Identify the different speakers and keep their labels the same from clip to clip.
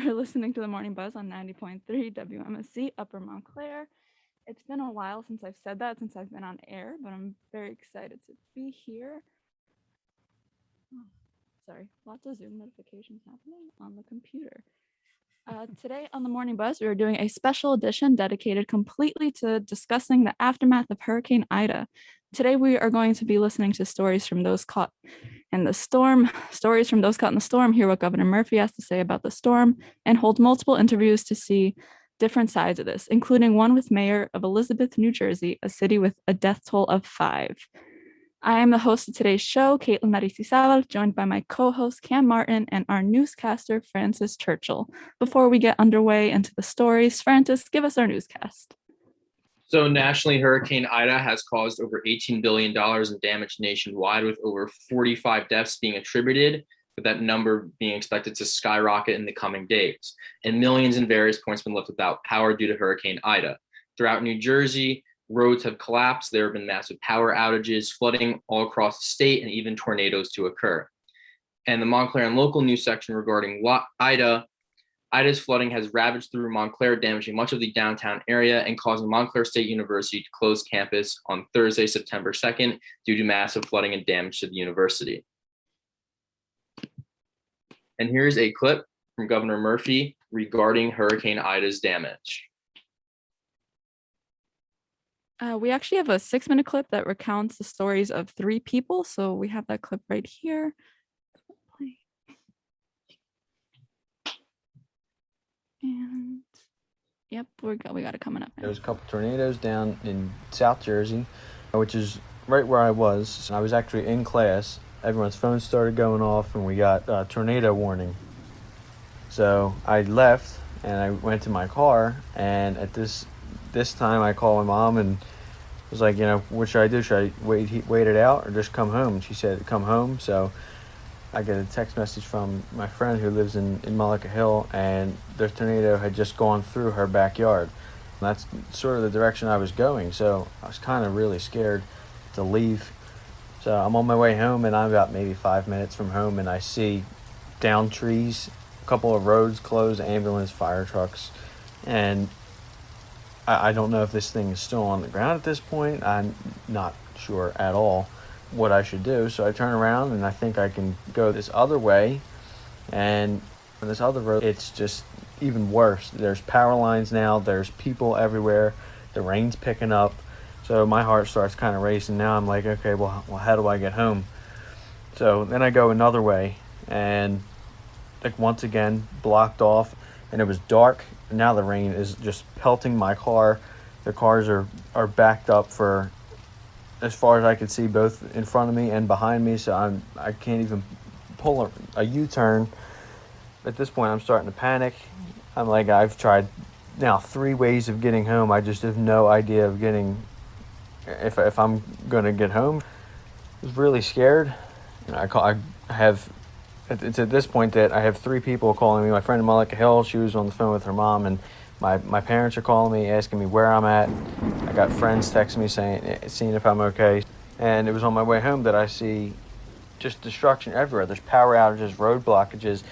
Speaker 1: You're listening to the Morning Buzz on 90.3 WMSC Upper Montclair. It's been a while since I've said that, since I've been on air, but I'm very excited to be here. Sorry, lots of Zoom notifications happening on the computer. Today on the Morning Buzz, we are doing a special edition dedicated completely to discussing the aftermath of Hurricane Ida. Today, we are going to be listening to stories from those caught in the storm, hear what Governor Murphy has to say about the storm, and hold multiple interviews to see different sides of this, including one with Mayor of Elizabeth, New Jersey, a city with a death toll of 5. I am the host of today's show, Caitlin Aristizabal, joined by my co-host Cam Martin and our newscaster, Francis Churchill. Before we get underway into the stories, Francis, give us our newscast.
Speaker 2: So nationally, Hurricane Ida has caused over $18 billion in damage nationwide, with over 45 deaths being attributed, with that number being expected to skyrocket in the coming days. And millions in various points have been left without power due to Hurricane Ida. Throughout New Jersey, roads have collapsed. There have been massive power outages, flooding all across the state, and even tornadoes to occur. And the Montclair and local news section regarding Ida's flooding has ravaged through Montclair, damaging much of the downtown area and causing Montclair State University to close campus on Thursday, September 2nd, due to massive flooding and damage to the university. And here's a clip from Governor Murphy regarding Hurricane Ida's damage.
Speaker 1: We actually have a 6-minute clip that recounts the stories of 3 people, so we have that clip right here. And yep, we got it coming up now.
Speaker 3: There was a couple tornadoes down in South Jersey, which is right where I was. I was actually in class. Everyone's phones started going off, and we got a tornado warning. So I left, and I went to my car, and at this time I called my mom and was like, what should I do? Should I wait it out or just come home? And she said, come home. So I get a text message from my friend who lives in Mullica Hill, and the tornado had just gone through her backyard. And that's sort of the direction I was going, so I was kind of really scared to leave. So I'm on my way home, and I'm about maybe 5 minutes from home, and I see downed trees, a couple of roads closed, ambulance, fire trucks, and I don't know if this thing is still on the ground at this point. I'm not sure at all what I should do. So I turn around, and I think I can go this other way, and on this other road it's just even worse. There's power lines now, there's people everywhere, the rain's picking up, so my heart starts kind of racing. Now I'm like, okay, well how do I get home? So then I go another way, and like once again blocked off, and it was dark, and now the rain is just pelting my car. The cars are backed up for as far as I could see, both in front of me and behind me, so I can't even pull a U-turn. At this point, I'm starting to panic. I'm like, I've tried now 3 ways of getting home. I just have no idea of if I'm going to get home. I was really scared. It's at this point that I have 3 people calling me. My friend in Mullica Hill, she was on the phone with her mom, and my parents are calling me, asking me where I'm at. I got friends texting me seeing if I'm okay. And it was on my way home that I see just destruction everywhere. There's power outages, road blockages.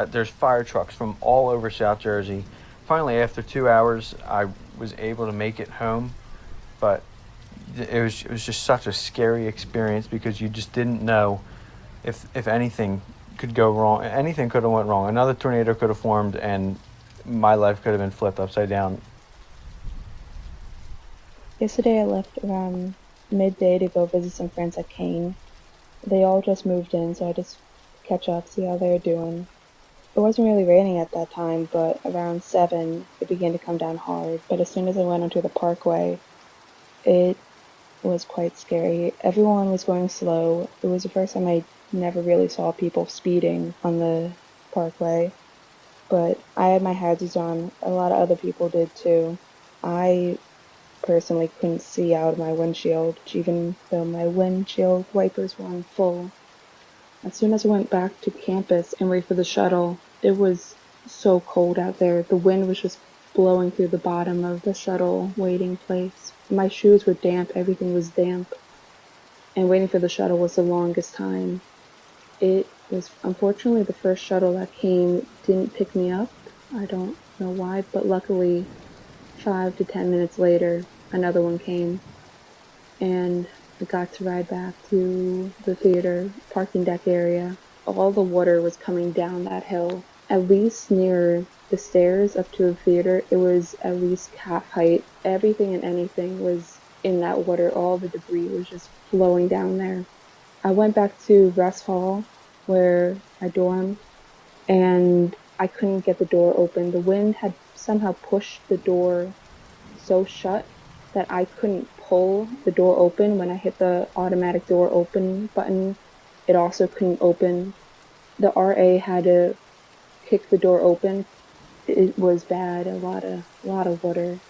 Speaker 3: There's fire trucks from all over South Jersey. Finally, after 2 hours, I was able to make it home. But it was just such a scary experience, because you just didn't know if anything could go wrong. Anything could have went wrong. Another tornado could have formed, and my life could have been flipped upside down.
Speaker 4: Yesterday I left around midday to go visit some friends at Kane. They all just moved in, so I just catch up, see how they're doing. It wasn't really raining at that time, but around 7 it began to come down hard. But as soon as I went onto the parkway, it was quite scary. Everyone was going slow. It was the first time I never really saw people speeding on the parkway. But I had my hazards on. A lot of other people did too. I personally couldn't see out of my windshield, even though my windshield wipers were on full. As soon as I went back to campus and waited for the shuttle, it was so cold out there. The wind was just blowing through the bottom of the shuttle waiting place. My shoes were damp, everything was damp. And waiting for the shuttle was the longest time. It was unfortunately the first shuttle that came didn't pick me up, I don't know why, but luckily 5 to 10 minutes later, another one came, and I got to ride back to the theater parking deck area. All the water was coming down that hill. At least near the stairs up to the theater, it was at least calf height. Everything and anything was in that water. All the debris was just flowing down there. I went back to Rest Hall where I dormed, and I couldn't get the door open. The wind had somehow pushed the door so shut that I couldn't pull the door open. When I hit the automatic door open button, it also couldn't open. The RA had to kick the door open. It was bad. A lot of water.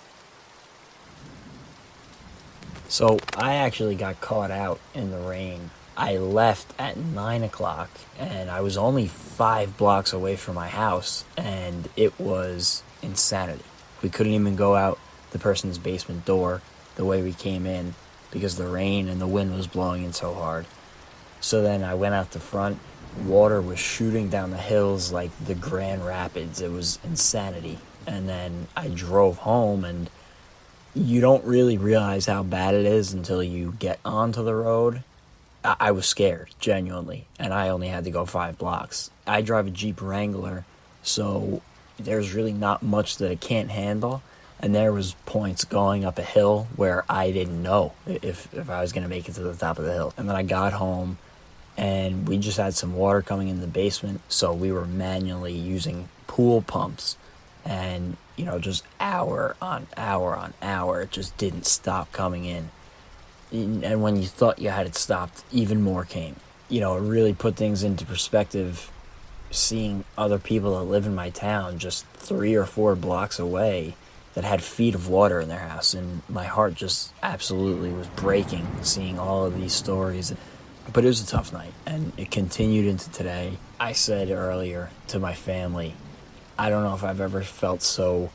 Speaker 5: So I actually got caught out in the rain. I left at 9 o'clock and I was only 5 blocks away from my house, and it was insanity. We couldn't even go out the person's basement door the way we came in because the rain and the wind was blowing in so hard. So then I went out the front. Water was shooting down the hills like the Grand Rapids. It was insanity. And then I drove home, and you don't really realize how bad it is until you get onto the road. I was scared, genuinely, and I only had to go 5 blocks. I drive a Jeep Wrangler, so there's really not much that it can't handle. And there was points going up a hill where I didn't know if I was going to make it to the top of the hill. And then I got home, and we just had some water coming in the basement, so we were manually using pool pumps, and just hour on hour on hour, it just didn't stop coming in. And when you thought you had it stopped, even more came. It really put things into perspective, seeing other people that live in my town just 3 or 4 blocks away that had feet of water in their house, and my heart just absolutely was breaking seeing all of these stories. But it was a tough night, and it continued into today. I said earlier to my family, I don't know if I've ever felt so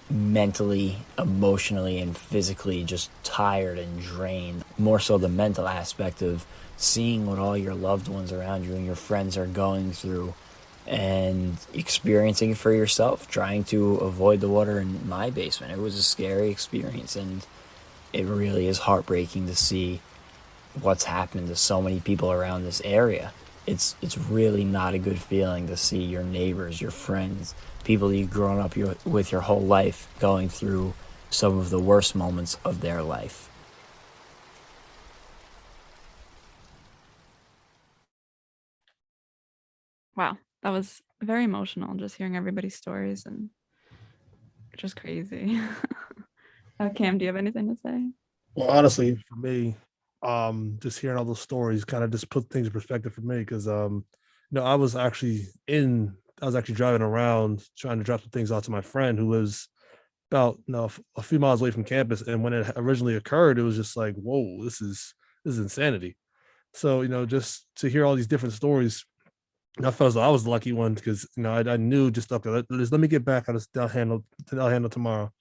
Speaker 5: mentally, emotionally, and physically just tired and drained. More so the mental aspect of seeing what all your loved ones around you and your friends are going through and experiencing it for yourself, trying to avoid the water in my basement. It was a scary experience, and it really is heartbreaking to see what's happened to so many people around this area. It's really not a good feeling to see your neighbors, your friends, people you've grown up with your whole life going through some of the worst moments of their life.
Speaker 1: Wow, that was very emotional, just hearing everybody's stories, and just crazy. Cam, do you have anything to say?
Speaker 6: Well, honestly, for me, just hearing all those stories kind of just put things in perspective for me because I was actually driving around trying to drop some things off to my friend who lives about a few miles away from campus. And when it originally occurred, it was just like, whoa, this is insanity. So, just to hear all these different stories, I felt as though I was the lucky one because I knew just okay, let me get back. I'll handle tomorrow.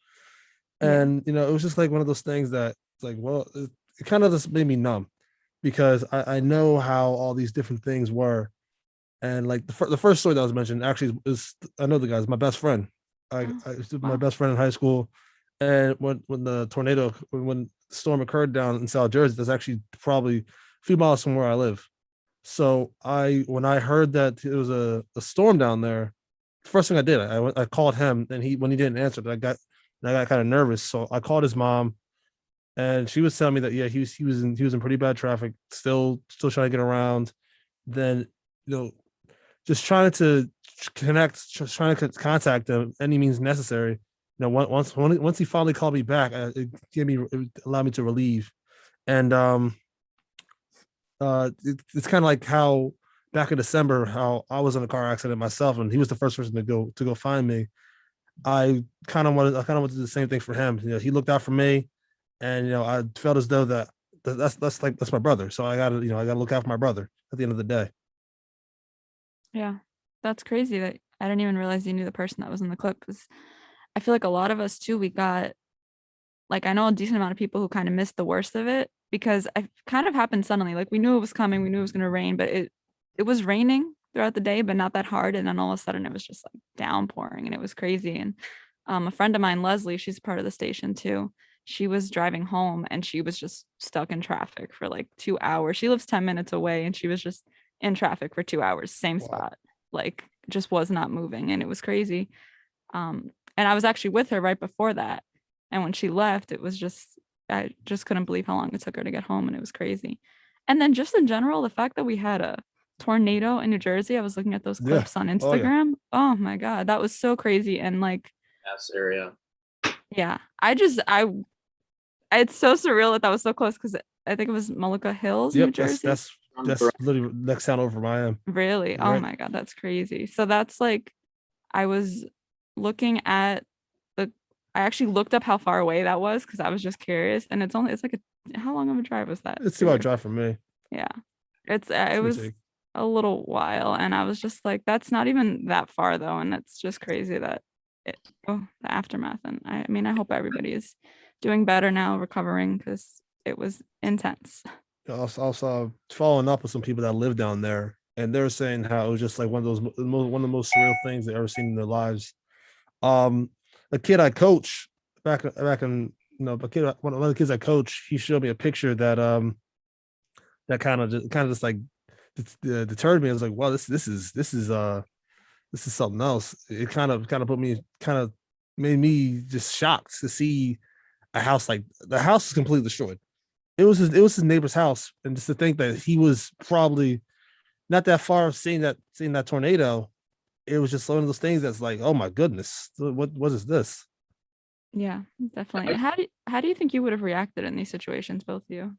Speaker 1: Yeah.
Speaker 6: And it was just like one of those things that like, well, it kind of just made me numb because I know how all these different things were. And like the first story that was mentioned actually is I know the guy's my best friend. I was my
Speaker 1: Wow.
Speaker 6: best friend in high school, and when the tornado when the storm occurred down in South Jersey, that's actually probably a few miles from where I live. So when I heard that it was a storm down there, the first thing I did, I called him, and when he didn't answer, I got kind of nervous. So I called his mom, and she was telling me that yeah, he was in pretty bad traffic, still trying to get around. Then just trying to connect, just trying to contact them any means necessary. Once he finally called me back, it allowed me to relieve. And it's kind of like how back in December, how I was in a car accident myself, and he was the first person to go find me. I kind of wanted to do the same thing for him. He looked out for me, and I felt as though that's my brother. So I gotta look out for my brother at the end of the day.
Speaker 1: Yeah. That's crazy that I didn't even realize you knew the person that was in the clip, because I feel like a lot of us too, we got, like, I know a decent amount of people who kind of missed the worst of it because it kind of happened suddenly. Like, we knew it was coming, we knew it was going to rain, but it was raining throughout the day, but not that hard. And then all of a sudden it was just like downpouring and it was crazy. And a friend of mine, Leslie, she's part of the station too. She was driving home and she was just stuck in traffic for like 2 hours. She lives 10 minutes away and she was just in traffic for 2 hours, same
Speaker 6: Wow.
Speaker 1: spot, like just was not moving. And it was crazy. And I was actually with her right before that. And when she left, it was just, I just couldn't believe how long it took her to get home. And it was crazy. And then just in general, the fact that we had a tornado in New Jersey, I was looking at those
Speaker 6: Yeah.
Speaker 1: clips on
Speaker 6: Oh, yeah.
Speaker 1: Instagram. Oh my God, that was so crazy. And like,
Speaker 2: Yes, area.
Speaker 1: yeah, it's so surreal that was so close because I think it was Molucca Hills, New
Speaker 6: Yep,
Speaker 1: Jersey.
Speaker 6: that's literally next town over from I am.
Speaker 1: Really? Oh
Speaker 6: Right.
Speaker 1: my God, that's crazy. So that's like, I was looking at I actually looked up how far away that was because I was just curious. And it's like how long of a drive was that?
Speaker 6: It's
Speaker 1: for
Speaker 6: 2 hour
Speaker 1: you?
Speaker 6: drive from me.
Speaker 1: Yeah. It
Speaker 6: Give or
Speaker 1: was
Speaker 6: take.
Speaker 1: a little while. And I was just like, that's not even that far though. And it's just crazy that the aftermath. And I mean, I hope everybody is doing better now, recovering, because it was intense.
Speaker 6: Also following up with some people that live down there, and they were saying how it was just like one of the most surreal things they've ever seen in their lives. A kid I coach back in one of the kids I coach, he showed me a picture that that kind of just like deterred me. I was like, wow, this is something else. It kind of made me just shocked to see a house like the house is completely destroyed. It was his neighbor's house, and just to think that he was probably not that far seeing that tornado, it was just one of those things that's like, oh my goodness, what is this?
Speaker 1: Yeah, definitely. How do you think you would have reacted in these situations, both of you?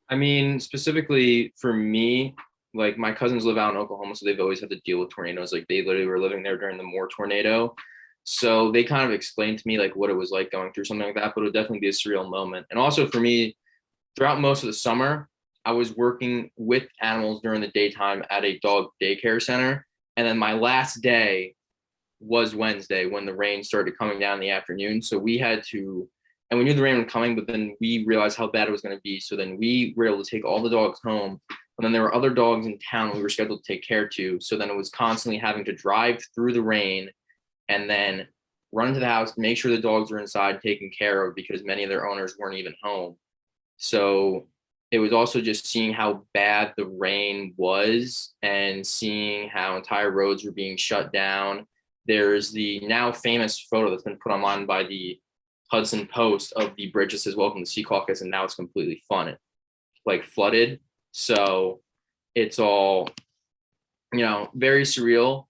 Speaker 2: I mean, specifically for me, like my cousins live out in Oklahoma, so they've always had to deal with tornadoes. Like they literally were living there during the Moore tornado. So they kind of explained to me like what it was like going through something like that, but it would definitely be a surreal moment. And also for me, throughout most of the summer, I was working with animals during the daytime at a dog daycare center. And then my last day was Wednesday when the rain started coming down in the afternoon. So we had to, and we knew the rain was coming, but then we realized how bad it was going to be. So then we were able to take all the dogs home. And then there were other dogs in town we were scheduled to take care to. So then it was constantly having to drive through the rain and then run to the house, make sure the dogs were inside taken care of because many of their owners weren't even home. So it was also just seeing how bad the rain was and seeing how entire roads were being shut down. There's the now famous photo that's been put online by the Hudson Post of the bridge that says "Welcome to Sea Caucus," and now it's completely flooded. So it's all, very surreal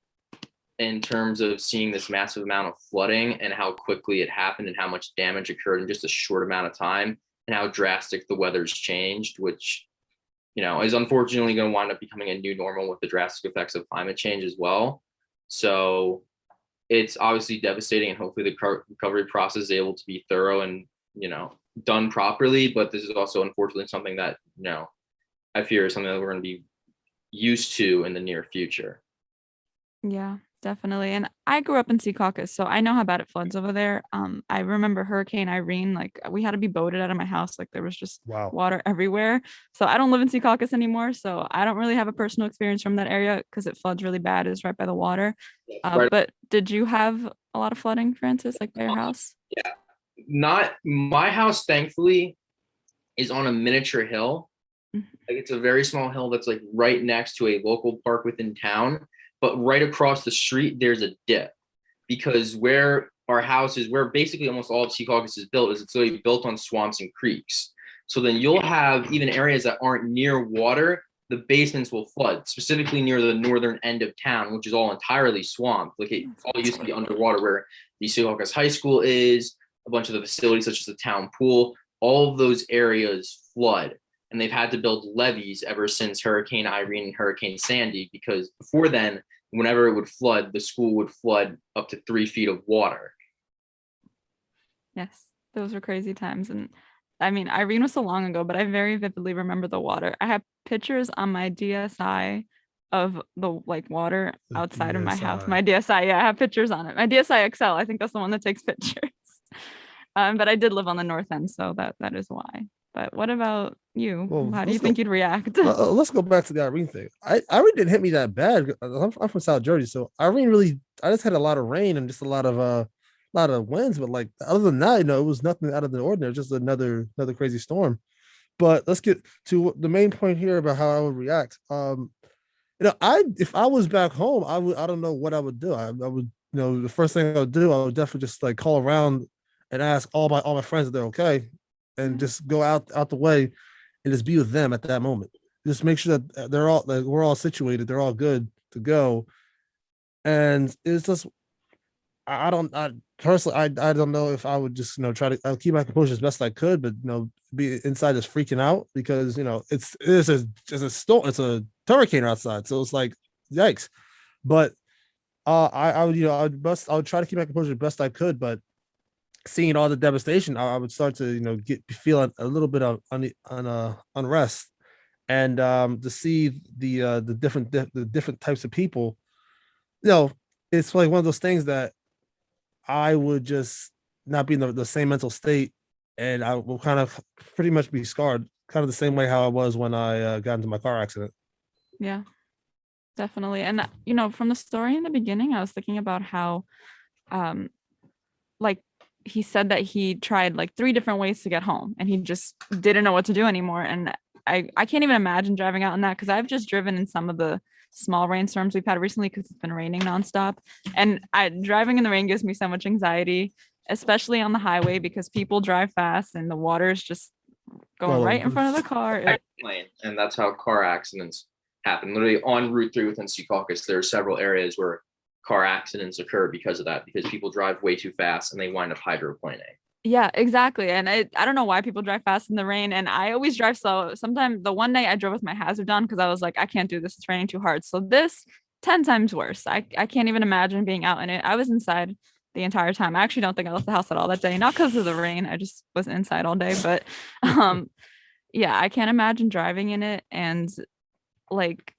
Speaker 2: in terms of seeing this massive amount of flooding and how quickly it happened and how much damage occurred in just a short amount of time and how drastic the weather's changed, which, is unfortunately going to wind up becoming a new normal with the drastic effects of climate change as well. So it's obviously devastating, and hopefully the recovery process is able to be thorough and, done properly. But this is also unfortunately something that, I fear is something that we're going to be used to in the near future.
Speaker 1: Yeah, definitely. And I grew up in Secaucus, so I know how bad it floods over there. I remember Hurricane Irene, like we had to be boated out of my house. Like there was just
Speaker 6: Wow.
Speaker 1: water everywhere. So I don't live in Secaucus anymore. So I don't really have a personal experience from that area because it floods really bad. It's right by the water.
Speaker 2: Right.
Speaker 1: But did you have a lot of flooding, Francis, like by your house?
Speaker 2: Yeah, not my house, thankfully, is on a miniature hill.
Speaker 1: Mhm.
Speaker 2: Like it's a very small hill that's like right next to a local park within town. But right across the street, there's a dip because where our house is, where basically almost all of Secaucus is built, is it's literally built on swamps and creeks. So then you'll have even areas that aren't near water, the basements will flood, specifically near the northern end of town, which is all entirely swamped. Like it all used to be underwater where the Secaucus High School is, a bunch of the facilities such as the town pool, all of those areas flood. And they've had to build levees ever since Hurricane Irene and Hurricane Sandy, because before then, whenever it would flood, the school would flood up to 3 feet of water.
Speaker 1: Yes, those were crazy times. And I mean, Irene was so long ago, but I very vividly remember the water. I have pictures on my DSI of the water
Speaker 6: The
Speaker 1: outside of my house.
Speaker 6: DSI.
Speaker 1: My DSI, yeah, I have pictures on it. My DSI XL, I think that's the one that takes pictures. But I did live on the north end, so that is why. But what about you?
Speaker 6: Well,
Speaker 1: How do you
Speaker 6: let's
Speaker 1: think
Speaker 6: go.
Speaker 1: you'd react?
Speaker 6: Let's go back to the Irene thing. Irene didn't hit me that bad. I'm from South Jersey, so Irene really. I just had a lot of rain and just a lot of winds. But like other than that, it was nothing out of the ordinary. Just another crazy storm. But let's get to the main point here about how I would react. I if I was back home, I don't know what I would do. I would, the first thing I would do, I would definitely just like call around and ask all my friends if they're okay, and just go out the way and just be with them at that moment. Just make sure that they're all like we're all situated, they're all good to go. And it's just I personally I don't know if I would just try to I'll keep my composure as best I could, but be inside just freaking out because it's a storm, it's a hurricane outside, so it's like yikes. But I would I would try to keep my composure as best I could, but seeing all the devastation, I would start to get feeling a little bit of unrest, and to see the different types of people, it's like one of those things that I would just not be in the same mental state, and I will kind of pretty much be scarred, kind of the same way how I was when I got into my car accident.
Speaker 1: Yeah, definitely. And from the story in the beginning, I was thinking about how like he said that he tried like 3 different ways to get home and he just didn't know what to do anymore. And I can't even imagine driving out in that, because I've just driven in some of the small rainstorms we've had recently because it's been raining nonstop. And driving in the rain gives me so much anxiety, especially on the highway, because people drive fast and the water is just going right in front of the car.
Speaker 2: And that's how car accidents happen. Literally on Route 3 within Secaucus, there are several areas where car accidents occur because of that, because people drive way too fast and they wind up hydroplaning.
Speaker 1: Yeah, exactly. And I don't know why people drive fast in the rain, and I always drive slow. Sometimes the one day I drove with my hazard on because I was like, I can't do this, it's raining too hard. So this 10 times worse. I can't even imagine being out in it. I was inside the entire time. I actually don't think I left the house at all that day, not because of the rain. I just was inside all day. But yeah, I can't imagine driving in it and like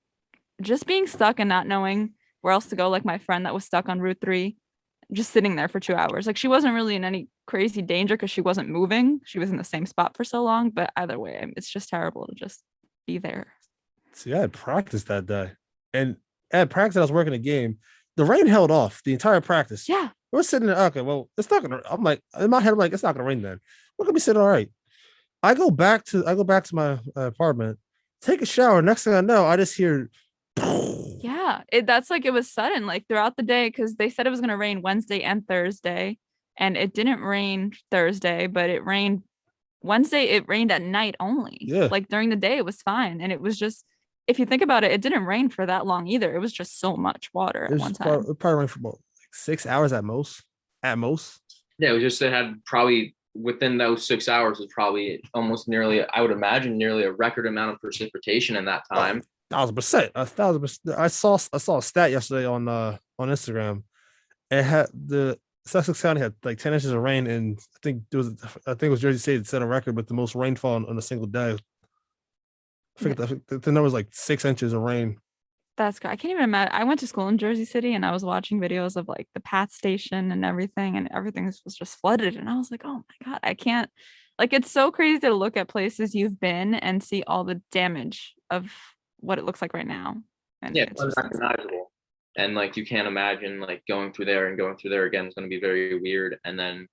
Speaker 1: just being stuck and not knowing where else to go. Like my friend that was stuck on Route 3, just sitting there for 2 hours. Like she wasn't really in any crazy danger because she wasn't moving. She was in the same spot for so long. But either way, it's just terrible to just be there.
Speaker 6: See, I had practice that day, and at practice I was working a game. The rain held off the entire practice.
Speaker 1: Yeah.
Speaker 6: We're sitting there. Okay, well, it's not gonna. I'm like in my head, I'm like, it's not gonna rain then. We're gonna be sitting all right. I go back to my apartment, take a shower. Next thing I know, I just hear.
Speaker 1: Yeah, that's like it was sudden, like throughout the day, because they said it was going to rain Wednesday and Thursday, and it didn't rain Thursday, but it rained Wednesday. It rained at night only.
Speaker 6: Yeah.
Speaker 1: Like during the day, it was fine, and it was just, if you think about it, it didn't rain for that long either. It was just so much water at one time.
Speaker 6: It probably rained for about like 6 hours at most. At most.
Speaker 2: Yeah, it was just, it had probably within those 6 hours was probably almost nearly, I would imagine, nearly a record amount of precipitation in that time.
Speaker 6: 1,000%. 1,000%. I saw a stat yesterday on Instagram. It had the Sussex County had like 10 inches of rain, and I think it was Jersey State that set a record with the most rainfall on a single day. I think the number was like 6 inches of rain.
Speaker 1: That's good. I can't even imagine. I went to school in Jersey City and I was watching videos of like the PATH station and everything was just flooded. And I was like, oh my God, I can't, like, it's so crazy to look at places you've been and see all the damage of what it looks like right now. And
Speaker 2: Yeah,
Speaker 1: it's
Speaker 2: it's
Speaker 1: just
Speaker 2: unrecognizable. And like you can't imagine like going through there again is going to be very weird. And then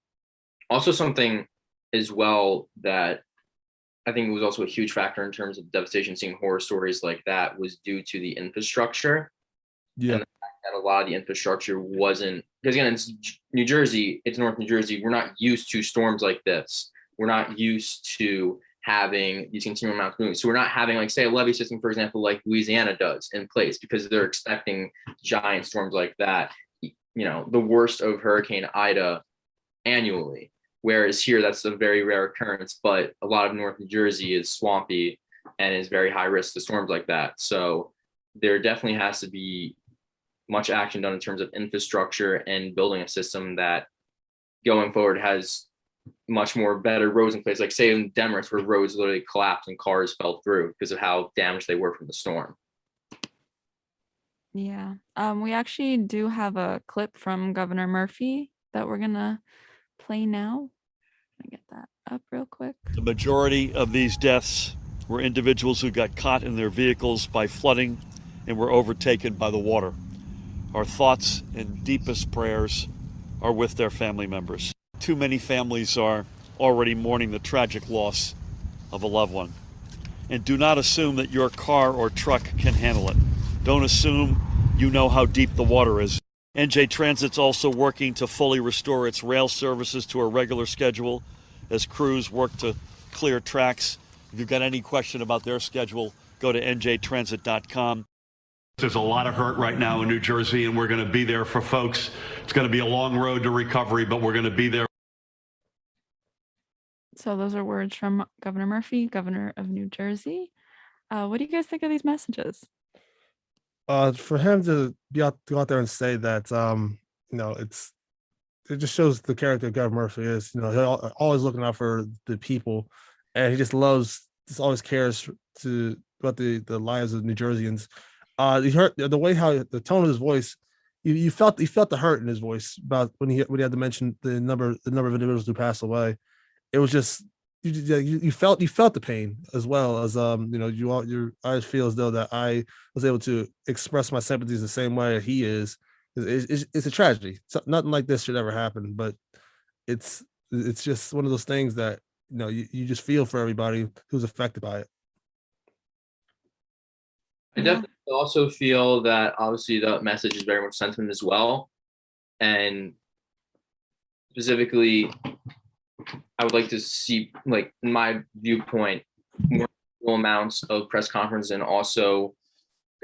Speaker 2: also something as well that I think was also a huge factor in terms of devastation, seeing horror stories like that, was due to the infrastructure.
Speaker 6: Yeah.
Speaker 2: And the fact that a lot of the infrastructure wasn't, because again, it's New Jersey, it's North New Jersey. We're not used to storms like this. We're not used to having these continual amounts of movement. So we're not having, like, say, a levee system, for example, like Louisiana does in place, because they're expecting giant storms like that, the worst of Hurricane Ida annually. Whereas here, that's a very rare occurrence, but a lot of North New Jersey is swampy and is very high risk to storms like that. So there definitely has to be much action done in terms of infrastructure and building a system that going forward has much more better roads in place. Like say in Demarest, where roads literally collapsed and cars fell through because of how damaged they were from the storm.
Speaker 1: Yeah. We actually do have a clip from Governor Murphy that we're gonna play now. I get that. up real quick.
Speaker 7: The majority of these deaths were individuals who got caught in their vehicles by flooding and were overtaken by the water. Our thoughts and deepest prayers are with their family members. Too many families are already mourning the tragic loss of a loved one. And do not assume that your car or truck can handle it. Don't assume you know how deep the water is. NJ Transit's also working to fully restore its rail services to a regular schedule as crews work to clear tracks. If you've got any question about their schedule, go to njtransit.com.
Speaker 8: There's a lot of hurt right now in New Jersey, and we're going to be there for folks. It's going to be a long road to recovery, but we're going to be there.
Speaker 1: So those are words from Governor Murphy, governor of New Jersey. What do you guys think of these messages?
Speaker 6: For him to go out there and say that, it just shows the character Governor Murphy is. He's always looking out for the people, and he just always cares about the lives of New Jerseyans. You heard the way how the tone of his voice. You felt the hurt in his voice about when he had to mention the number of individuals who passed away. It was just you felt the pain as well as I feel as though that I was able to express my sympathies the same way he is. It's a tragedy. Nothing like this should ever happen, but it's just one of those things that you just feel for everybody who's affected by it.
Speaker 2: I definitely also feel that obviously the message is very much sentiment as well, and specifically, I would like to see, like, in my viewpoint, more amounts of press conference and also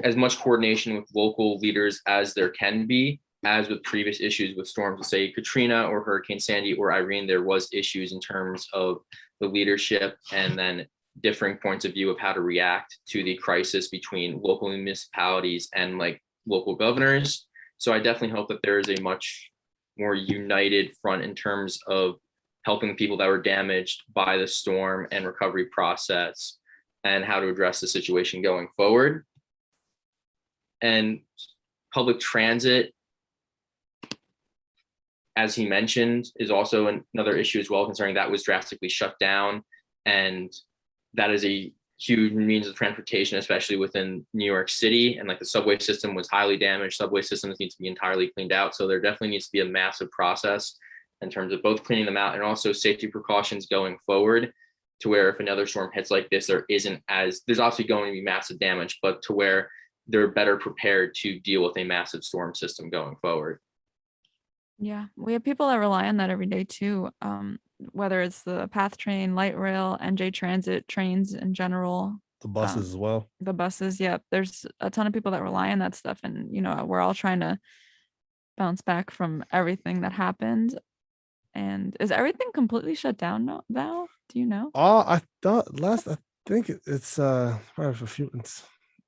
Speaker 2: as much coordination with local leaders as there can be. As with previous issues with storms, say Katrina or Hurricane Sandy or Irene, there was issues in terms of the leadership and then differing points of view of how to react to the crisis between local municipalities and like local governors. So I definitely hope that there is a much more united front in terms of helping people that were damaged by the storm and recovery process and how to address the situation going forward. And public transit, as he mentioned, is also another issue as well, concerning that was drastically shut down. And that is a huge means of transportation, especially within New York City. And like the subway system was highly damaged. Subway systems need to be entirely cleaned out. So there definitely needs to be a massive process in terms of both cleaning them out and also safety precautions going forward, to where if another storm hits like this, there's obviously going to be massive damage, but to where they're better prepared to deal with a massive storm system going forward.
Speaker 1: Yeah, we have people that rely on that every day too. Whether it's the PATH train, light rail, NJ Transit, trains in general.
Speaker 6: The buses as well.
Speaker 1: The buses, yeah. There's a ton of people that rely on that stuff, and we're all trying to bounce back from everything that happened. And is everything completely shut down now? Do you know?
Speaker 6: I think it's probably for a few months.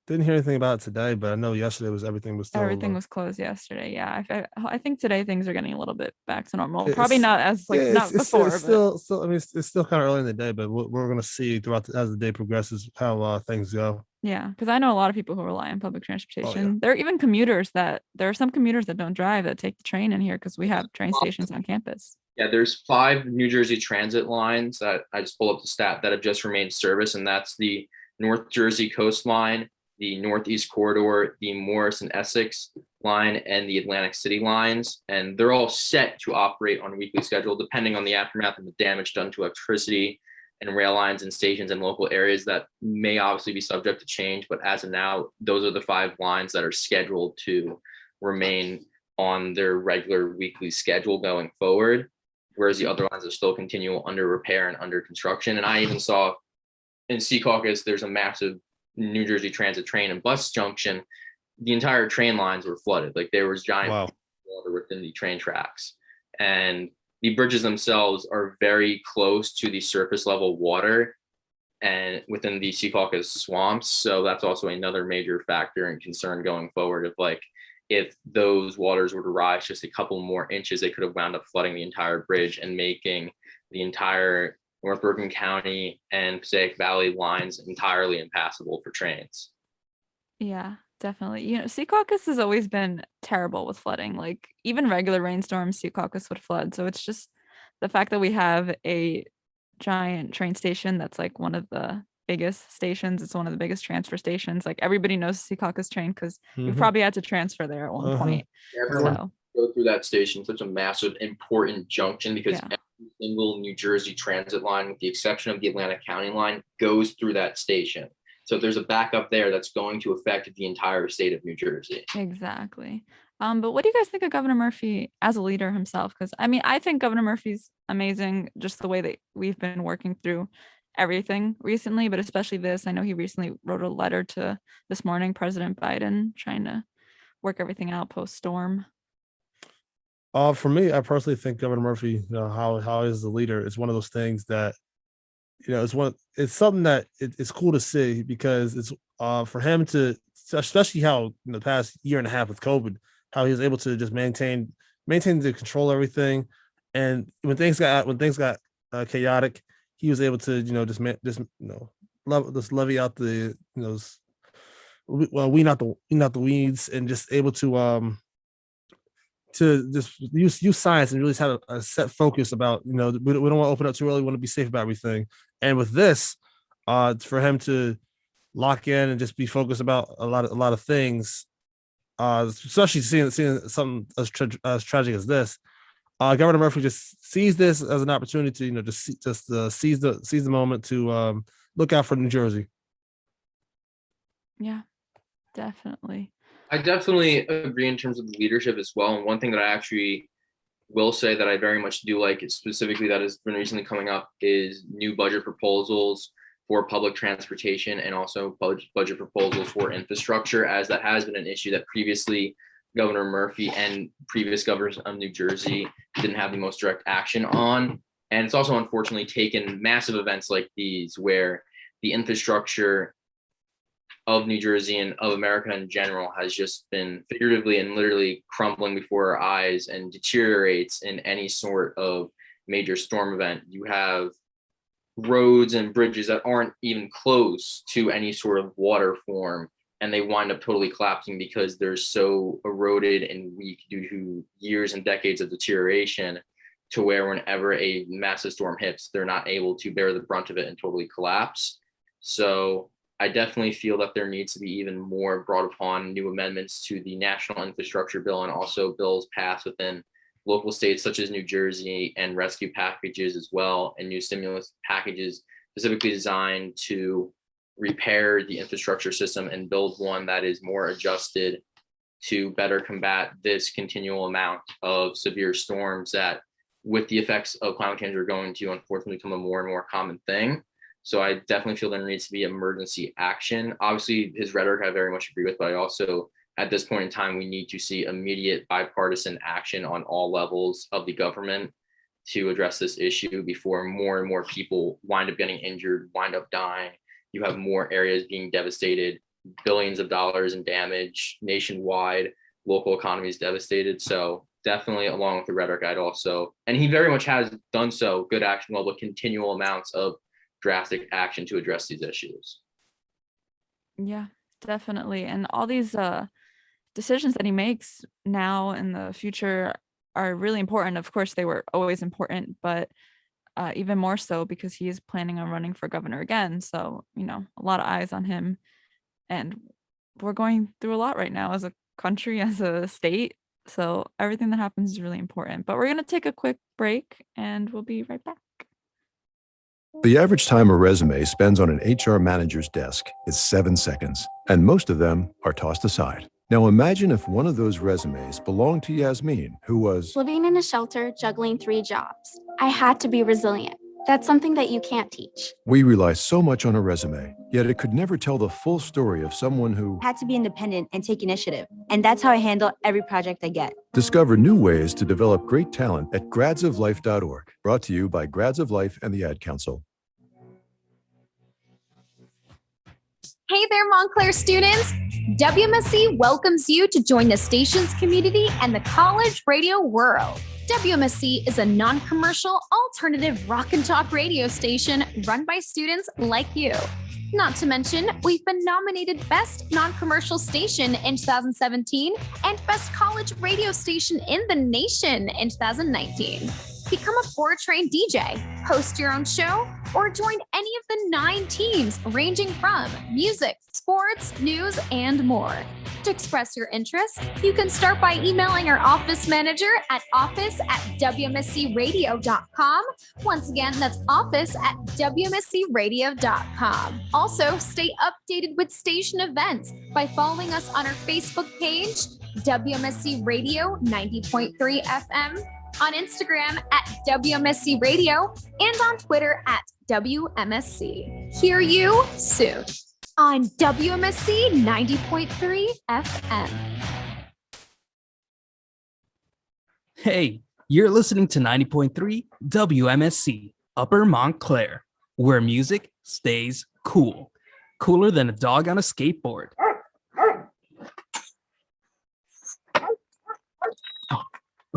Speaker 6: Didn't hear anything about it today, but I know yesterday everything was still.
Speaker 1: Everything was closed yesterday. Yeah, I think today things are getting a little bit back to normal. Probably not as not before.
Speaker 6: It's still. I mean, it's still kind of early in the day, but we're going to see throughout as the day progresses how things go.
Speaker 1: Yeah, because I know a lot of people who rely on public transportation.
Speaker 6: Oh, yeah.
Speaker 1: There are even commuters there are some commuters that don't drive that take the train in here because we have train stations on campus.
Speaker 2: Yeah, there's 5 New Jersey transit lines that I just pulled up the stat that have just remained in service, and that's the North Jersey Coastline, the Northeast Corridor, the Morris and Essex line, and the Atlantic City lines. And they're all set to operate on a weekly schedule, depending on the aftermath of the damage done to electricity and rail lines and stations in local areas that may obviously be subject to change. But as of now, those are the 5 lines that are scheduled to remain on their regular weekly schedule going forward, whereas the other lines are still continual under repair and under construction. And I even saw in Secaucus, there's a massive New Jersey Transit train and bus junction. The entire train lines were flooded. Like there was giant water within the train tracks, and the bridges themselves are very close to the surface level water and within the Secaucus swamps. So that's also another major factor and concern going forward of like, if those waters were to rise just a couple more inches, they could have wound up flooding the entire bridge and making the entire North Bergen County and Passaic Valley lines entirely impassable for trains.
Speaker 1: Yeah, definitely. Secaucus has always been terrible with flooding. Like even regular rainstorms, Secaucus would flood. So it's just the fact that we have a giant train station that's like one of the biggest stations. It's one of the biggest transfer stations. Like everybody knows Secaucus train because you
Speaker 6: Mhm.
Speaker 1: probably had to transfer there at one
Speaker 6: Uh-huh.
Speaker 1: point.
Speaker 2: Everyone
Speaker 1: So
Speaker 2: go through that station, such a massive, important junction, because
Speaker 1: Yeah.
Speaker 2: every single New Jersey transit line, with the exception of the Atlantic County line, goes through that station. So there's a backup there that's going to affect the entire state of New Jersey.
Speaker 1: exactly. But what do you guys think of Governor Murphy as a leader himself? Because I mean, I think Governor Murphy's amazing, just the way that we've been working through everything recently, but especially this. I know he recently wrote a letter to this morning, President Biden, trying to work everything out post storm.
Speaker 6: For me, I personally think Governor Murphy, you know, how is the leader? It's one of those things that, you know, it's something that it's cool to see, because it's for him to, especially how in the past year and a half with COVID, how he was able to just maintain to control everything, and when things got chaotic, he was able to, you know, just levy out the, you know, weed out the weeds, and just able to just use science and really have a set focus about, you know, we don't want to open up too early. We want to be safe about everything. And with this, for him to lock in and just be focused about a lot of things, especially seeing something as tragic as this, Governor Murphy just sees this as an opportunity to, you know, seize the moment to look out for New Jersey.
Speaker 1: Yeah, definitely.
Speaker 2: I definitely agree in terms of the leadership as well. And one thing that I actually will say that I very much do like, is specifically that has been recently coming up, is new budget proposals for public transportation, and also budget proposals for infrastructure, as that has been an issue that previously Governor Murphy and previous governors of New Jersey didn't have the most direct action on. And it's also unfortunately taken massive events like these, where the infrastructure of New Jersey and of America in general has just been figuratively and literally crumbling before our eyes, and deteriorates in any sort of major storm event. You have roads and bridges that aren't even close to any sort of water form, and they wind up totally collapsing because they're so eroded and weak due to years and decades of deterioration, to where whenever a massive storm hits, they're not able to bear the brunt of it and totally collapse. So I definitely feel that there needs to be even more brought upon new amendments to the National Infrastructure Bill, and also bills passed within local states such as New Jersey, and rescue packages as well, and new stimulus packages specifically designed to repair the infrastructure system and build one that is more adjusted to better combat this continual amount of severe storms that, with the effects of climate change, are going to unfortunately become a more and more common thing. So I definitely feel there needs to be emergency action. Obviously, his rhetoric I very much agree with, but I also, at this point in time, we need to see immediate bipartisan action on all levels of the government to address this issue before more and more people wind up getting injured, wind up dying. You have more areas being devastated, billions of dollars in damage nationwide, local economies devastated. So definitely, along with the rhetoric, I'd also, and he very much has done so, good action level, continual amounts of drastic action to address these issues.
Speaker 1: Yeah, definitely. And all these decisions that he makes now in the future are really important. Of course, they were always important, but even more so because he is planning on running for governor again. So, you know, a lot of eyes on him. And we're going through a lot right now as a country, as a state. So everything that happens is really important. But we're going to take a quick break and we'll be right back.
Speaker 9: The average time a resume spends on an HR manager's desk is 7 seconds, and most of them are tossed aside. Now imagine if one of those resumes belonged to Yasmin, who was
Speaker 10: living in a shelter, juggling 3 jobs. I had to be resilient. That's something that you can't teach.
Speaker 9: We rely so much on a resume, yet it could never tell the full story of someone who
Speaker 11: had to be independent and take initiative. And that's how I handle every project I get.
Speaker 9: Discover new ways to develop great talent at gradsoflife.org. Brought to you by Grads of Life and the Ad Council.
Speaker 12: Hey there, Montclair students. WMSC welcomes you to join the station's community and the college radio world. WMSC is a non-commercial alternative rock and talk radio station run by students like you. Not to mention, we've been nominated Best Non-Commercial Station in 2017 and Best College Radio Station in the Nation in 2019. become a 4-train DJ, host your own show, or join any of the 9 teams ranging from music, sports, news, and more. To express your interest, you can start by emailing our office manager at office@wmscradio.com. Once again, that's office@wmscradio.com. Also, stay updated with station events by following us on our Facebook page, WMSC Radio 90.3 FM, on Instagram at WMSC Radio, and on Twitter at WMSC. Hear you soon on WMSC 90.3 FM.
Speaker 13: Hey, you're listening to 90.3 WMSC, Upper Montclair, where music stays cool. Cooler than a dog on a skateboard.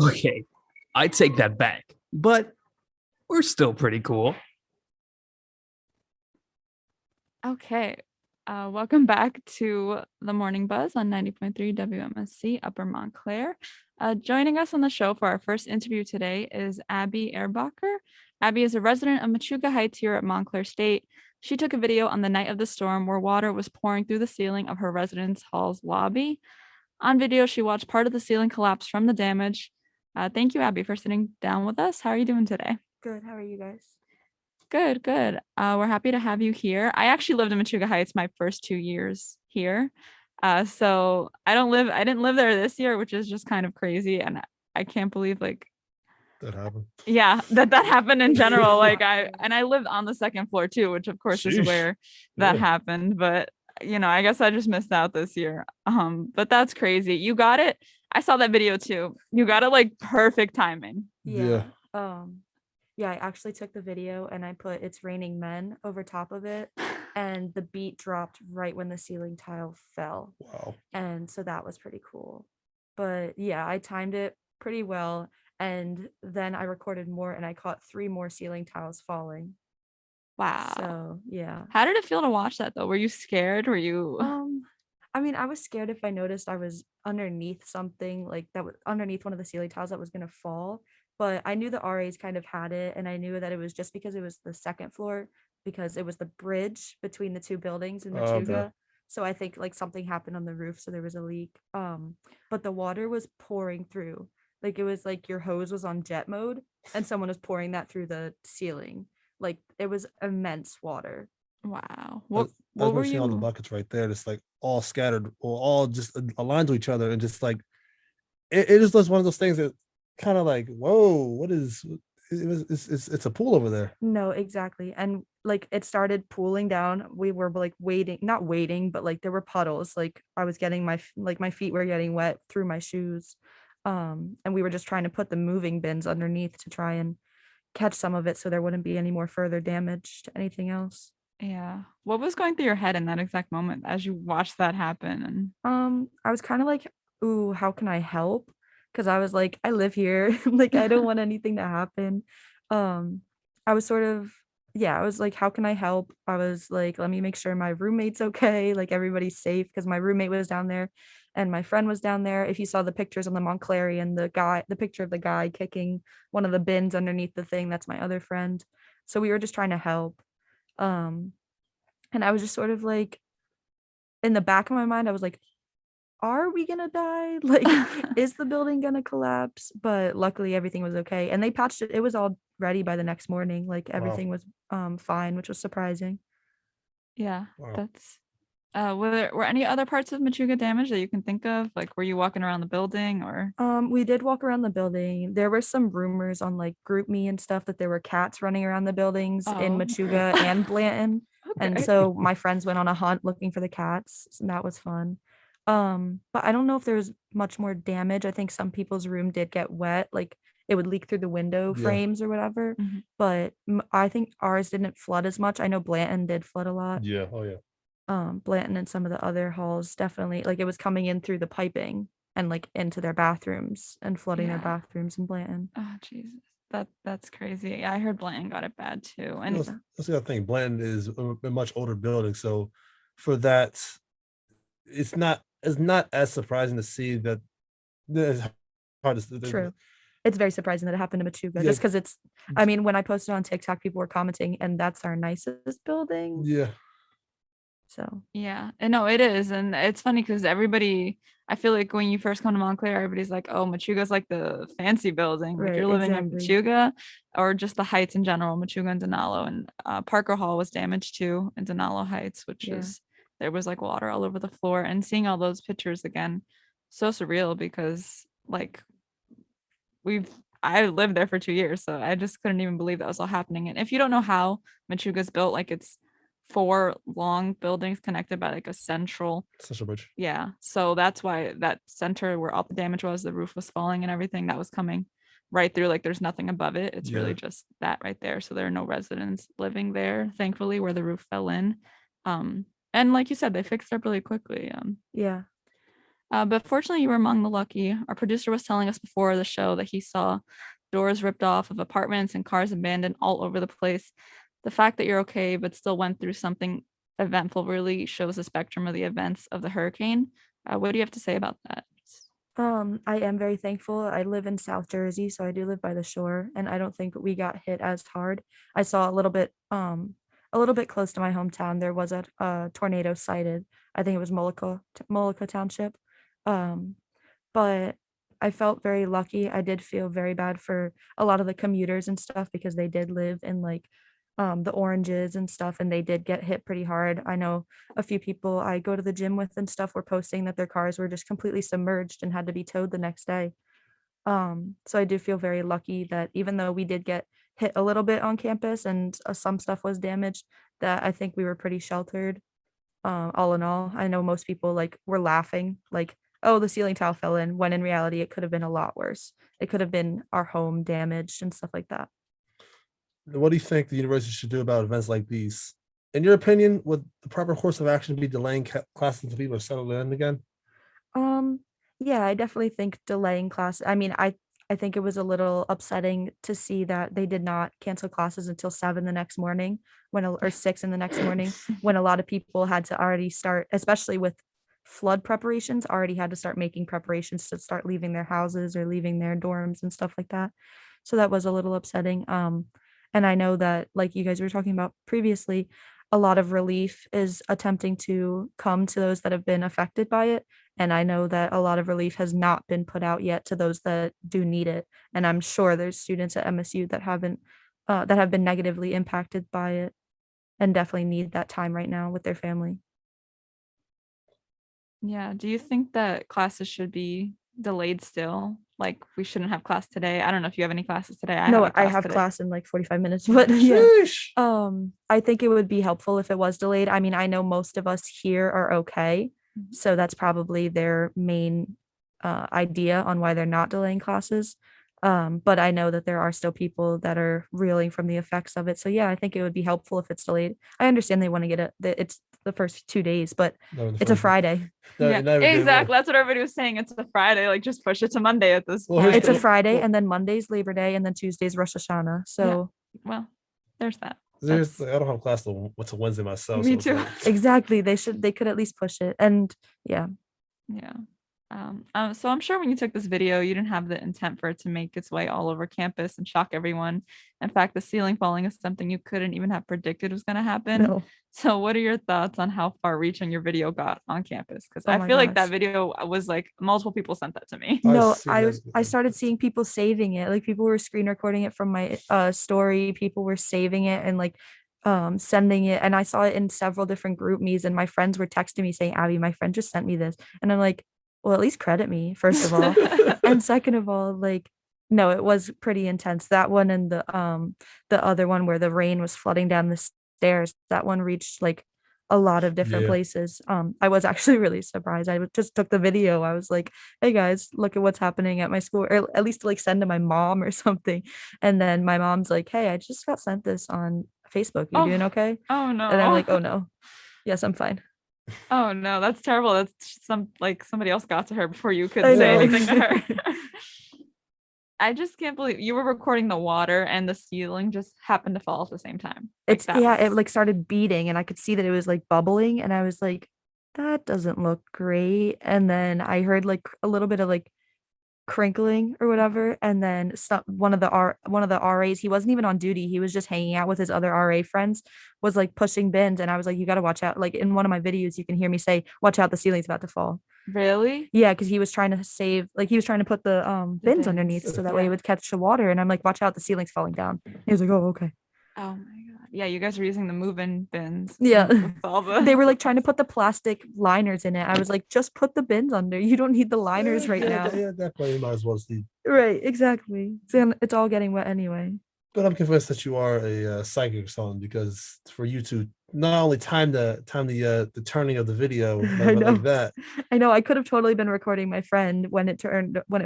Speaker 13: Okay, I take that back, but we're still pretty cool.
Speaker 1: Okay. Welcome back to the Morning Buzz on 90.3 WMSC Upper Montclair. Joining us on the show for our first interview today is Abby Airbacker. Abby is a resident of Machuga Heights here at Montclair State. She took a video on the night of the storm where water was pouring through the ceiling of her residence hall's lobby. On video, she watched part of the ceiling collapse from the damage. Thank you, Abby, for sitting down with us. How are you doing today?
Speaker 14: Good. How are you guys?
Speaker 1: Good. We're happy to have you here. I actually lived in Machuga Heights my first 2 years here. So I didn't live there this year, which is just kind of crazy. And I can't believe that
Speaker 6: happened.
Speaker 1: Yeah, that happened in general. I lived on the second floor too, which of course is where that happened. But I guess I just missed out this year. But that's crazy. You got it. I saw that video too. You got it like perfect timing.
Speaker 14: Yeah. Yeah, I actually took the video and I put "It's Raining Men" over top of it, and the beat dropped right when the ceiling tile fell.
Speaker 6: Wow.
Speaker 14: And so that was pretty cool. But yeah, I timed it pretty well, and then I recorded more and I caught 3 more ceiling tiles falling.
Speaker 1: Wow.
Speaker 14: So yeah.
Speaker 1: How did it feel to watch that though? Were you scared? Were you
Speaker 14: I mean, I was scared if I noticed I was underneath something like that was underneath one of the ceiling tiles that was gonna fall. But I knew the RAs kind of had it, and I knew that it was just because it was the second floor, because it was the bridge between the 2 buildings in Machuga.
Speaker 6: Okay.
Speaker 14: So I think like something happened on the roof, so there was a leak. But the water was pouring through. Like it was like your hose was on jet mode and someone was pouring that through the ceiling. Like it was immense water.
Speaker 1: Wow.
Speaker 6: What were you? All the buckets right there, just like all scattered or all just aligned to each other, and just like it is just one of those things that kind of like, whoa, what is it's a pool over there.
Speaker 14: No, exactly. And like it started pooling down. We were like not waiting, but like there were puddles. Like I was getting my feet were getting wet through my shoes. And we were just trying to put the moving bins underneath to try and catch some of it so there wouldn't be any more further damage to anything else.
Speaker 1: Yeah. What was going through your head in that exact moment as you watched that happen? And
Speaker 14: I was kind of like, ooh, how can I help? Because I was like, I live here. Like, I don't want anything to happen. I was like, how can I help? I was like, let me make sure my roommate's okay. Like everybody's safe, because my roommate was down there and my friend was down there. If you saw the pictures on the Montclarian, the picture of the guy kicking one of the bins underneath the thing, that's my other friend. So we were just trying to help. And I was just sort of like, in the back of my mind, I was like, are we gonna die? Like, is the building gonna collapse? But luckily everything was okay. And they patched it. It was all ready by the next morning. Like everything was fine, which was surprising.
Speaker 1: Yeah,
Speaker 6: Wow.
Speaker 1: that's were any other parts of Machuga damaged that you can think of? Like, were you walking around the building or?
Speaker 14: We did walk around the building. There were some rumors on like GroupMe and stuff that there were cats running around the buildings in Machuga and Blanton. And so my friends went on a hunt looking for the cats. And that was fun. But I don't know if there's much more damage. I think some people's room did get wet, like it would leak through the window frames or whatever.
Speaker 1: Mhm.
Speaker 14: But I think ours didn't flood as much. I know Blanton did flood a lot.
Speaker 6: Yeah. Oh yeah.
Speaker 14: Blanton and some of the other halls definitely, like it was coming in through the piping and like into their bathrooms and flooding their
Speaker 1: Yeah.
Speaker 14: bathrooms in Blanton.
Speaker 1: Oh Jesus, that's crazy. Yeah, I heard Blanton got it bad too. And
Speaker 6: That's the other thing. Blanton is a much older building, so for that, it's not as surprising to see that. It's hard to
Speaker 14: True. it's very surprising that it happened to Machuga,
Speaker 6: Yeah.
Speaker 14: just because it's, I mean, when I posted on TikTok, people were commenting, and that's our nicest building.
Speaker 6: Yeah.
Speaker 14: So
Speaker 1: Yeah, and no, it is, and it's funny because everybody, I feel like when you first come to Montclair, everybody's like, "Oh, Machuga's like the fancy building, like
Speaker 14: Right,
Speaker 1: you're living in
Speaker 14: exactly.
Speaker 1: Machuga, or just the Heights in general, Machuga and Denalo." And Parker Hall was damaged too in Denalo Heights, which
Speaker 14: Yeah.
Speaker 1: is there was like water all over the floor. And seeing all those pictures again, so surreal because like I lived there for 2 years, so I just couldn't even believe that was all happening. And if you don't know how Machuga's built, like it's 4 long buildings connected by like a central.
Speaker 6: Central Bridge.
Speaker 1: Yeah, so that's why that center where all the damage was, the roof was falling and everything that was coming right through. Like there's nothing above it. It's really
Speaker 6: Yeah.
Speaker 1: just that right there. So there are no residents living there, thankfully, where the roof fell in. And like you said, they fixed it up really quickly.
Speaker 14: Yeah.
Speaker 1: But fortunately, you were among the lucky. Our producer was telling us before the show that he saw doors ripped off of apartments and cars abandoned all over the place. The fact that you're okay, but still went through something eventful really shows the spectrum of the events of the hurricane. What do you have to say about that?
Speaker 14: I am very thankful. I live in South Jersey, so I do live by the shore, and I don't think we got hit as hard. I saw a little bit close to my hometown. There was a tornado sighted. I think it was Molica Township. But I felt very lucky. I did feel very bad for a lot of the commuters and stuff because they did live in like the oranges and stuff, and they did get hit pretty hard. I know a few people I go to the gym with and stuff were posting that their cars were just completely submerged and had to be towed the next day. So I do feel very lucky that even though we did get hit a little bit on campus and some stuff was damaged, that I think we were pretty sheltered. All in all, I know most people like were laughing, like, oh, the ceiling tile fell in, when in reality it could have been a lot worse. It could have been our home damaged and stuff like that.
Speaker 6: What do you think the university should do about events like these? In your opinion, would the proper course of action be delaying classes until people are settled in again?
Speaker 14: Yeah, I definitely think delaying class. I mean, I think it was a little upsetting to see that they did not cancel classes until 7 the next morning or 6 in the next morning when a lot of people had to already start, especially with flood preparations, already had to start making preparations to start leaving their houses or leaving their dorms and stuff like that. So that was a little upsetting. And I know that, like you guys were talking about previously, a lot of relief is attempting to come to those that have been affected by it. And I know that a lot of relief has not been put out yet to those that do need it. And I'm sure there's students at MSU that have been negatively impacted by it and definitely need that time right now with their family.
Speaker 1: Yeah. Do you think that classes should be delayed still? Like we shouldn't have class today. I don't know if you have any classes today.
Speaker 14: I have
Speaker 1: today.
Speaker 14: class in like 45 minutes, but yeah. I think it would be helpful if it was delayed. I mean, I know most of us here are okay. So that's probably their main idea on why they're not delaying classes. But I know that there are still people that are reeling from the effects of it. So yeah, I think it would be helpful if it's delayed. I understand they want to get it's the first 2 days, but it's a Friday.
Speaker 1: Yeah, exactly. That's what everybody was saying. It's a Friday. Like just push it to Monday at this point.
Speaker 14: It's a Friday, and then Monday's Labor Day, and then Tuesday's Rosh Hashanah. So
Speaker 1: well, there's that.
Speaker 6: I don't have class till Wednesday myself.
Speaker 1: Me too.
Speaker 14: Exactly. They could at least push it. And yeah.
Speaker 1: So I'm sure when you took this video, you didn't have the intent for it to make its way all over campus and shock everyone. In fact, the ceiling falling is something you couldn't even have predicted was going to happen.
Speaker 14: No.
Speaker 1: So what are your thoughts on how far reaching your video got on campus? Because
Speaker 14: Oh
Speaker 1: I
Speaker 14: my
Speaker 1: feel like that
Speaker 14: gosh.
Speaker 1: video was like multiple people sent that to me.
Speaker 14: No, I started seeing people saving it. Like people were screen recording it from my story. People were saving it and like sending it. And I saw it in several different group me's, and my friends were texting me saying, Abby, my friend just sent me this. And I'm like, well, at least credit me, first of all. And second of all, like, no, it was pretty intense. That one and the other one where the rain was flooding down the stairs, that one reached like a lot of different places. I was actually really surprised. I just took the video. I was like, hey guys, look at what's happening at my school, or at least like send to my mom or something. And then my mom's like, hey, I just got sent this on Facebook. You doing okay?
Speaker 1: Oh no.
Speaker 14: And I'm like, oh no. Yes, I'm fine.
Speaker 1: Oh no, that's terrible. That's somebody else got to her before you could
Speaker 14: I
Speaker 1: say
Speaker 14: know.
Speaker 1: anything to her. I just can't believe you were recording the water and the ceiling just happened to fall at the same time. Like,
Speaker 14: It like started beating, and I could see that it was like bubbling, and I was like, that doesn't look great. And then I heard like a little bit of like crinkling or whatever, and then one of the RAs, he wasn't even on duty, he was just hanging out with his other RA friends, was like pushing bins, and I was like, you got to watch out. Like in one of my videos you can hear me say, watch out, the ceiling's about to fall.
Speaker 1: Really?
Speaker 14: Yeah, because he was trying to save, like he was trying to put the bins underneath so that way it would catch the water, and I'm like, watch out, the ceiling's falling down. He was like, oh, okay.
Speaker 1: Oh my god. Yeah, you guys were using the move-in bins.
Speaker 14: Yeah.
Speaker 1: with all the-
Speaker 14: They were like trying to put the plastic liners in it. I was like, just put the bins under, you don't need the liners right now.
Speaker 6: Yeah, definitely. You might as well see.
Speaker 14: Right, exactly. It's all getting wet anyway.
Speaker 6: But I'm convinced that you are a psychic son, because for you to not only time the turning of the video like that.
Speaker 14: I know. I could have totally been recording my friend when it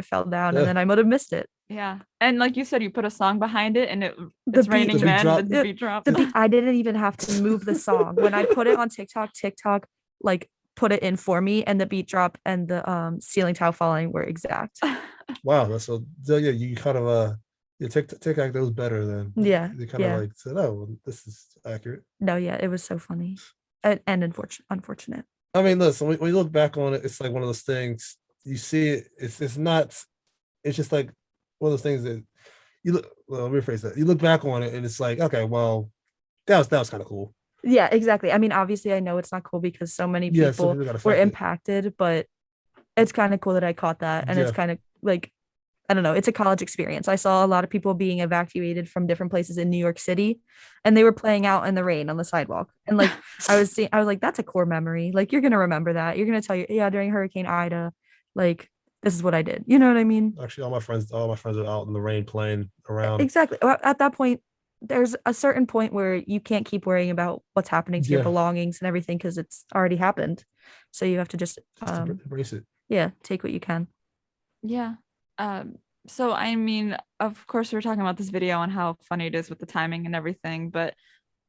Speaker 14: fell down, and then I would have missed it.
Speaker 1: Yeah, and like you said, you put a song behind it, and it's raining men. The beat drop.
Speaker 14: I didn't even have to move the song when I put it on TikTok. TikTok like put it in for me, and the beat drop and the ceiling tile falling were exact.
Speaker 6: Wow, that's so yeah. You kind of TikTok knows better than They kind of like said, oh, well, this is accurate.
Speaker 14: No, yeah, it was so funny and unfortunate.
Speaker 6: I mean, listen, when you look back on it, it's like one of those things. You see it. It's not. It's just like one of those things that you look. Well, let me rephrase that. You look back on it, and it's like, okay, well, that was kind of cool.
Speaker 14: Yeah, exactly. I mean, obviously, I know it's not cool because so many people were impacted, but it's kind of cool that I caught that, and it's kind of like, I don't know, it's a college experience. I saw a lot of people being evacuated from different places in New York City, and they were playing out in the rain on the sidewalk. And like I was like, that's a core memory. Like, you're gonna remember that. You're gonna tell you, yeah, during Hurricane Ida, like this is what I did. You know what I mean?
Speaker 6: Actually, all my friends are out in the rain playing around.
Speaker 14: Exactly. At that point, there's a certain point where you can't keep worrying about what's happening to your belongings and everything because it's already happened. So you have to just
Speaker 6: embrace it.
Speaker 14: Yeah, take what you can.
Speaker 1: Yeah. So I mean, of course, we were talking about this video and how funny it is with the timing and everything, but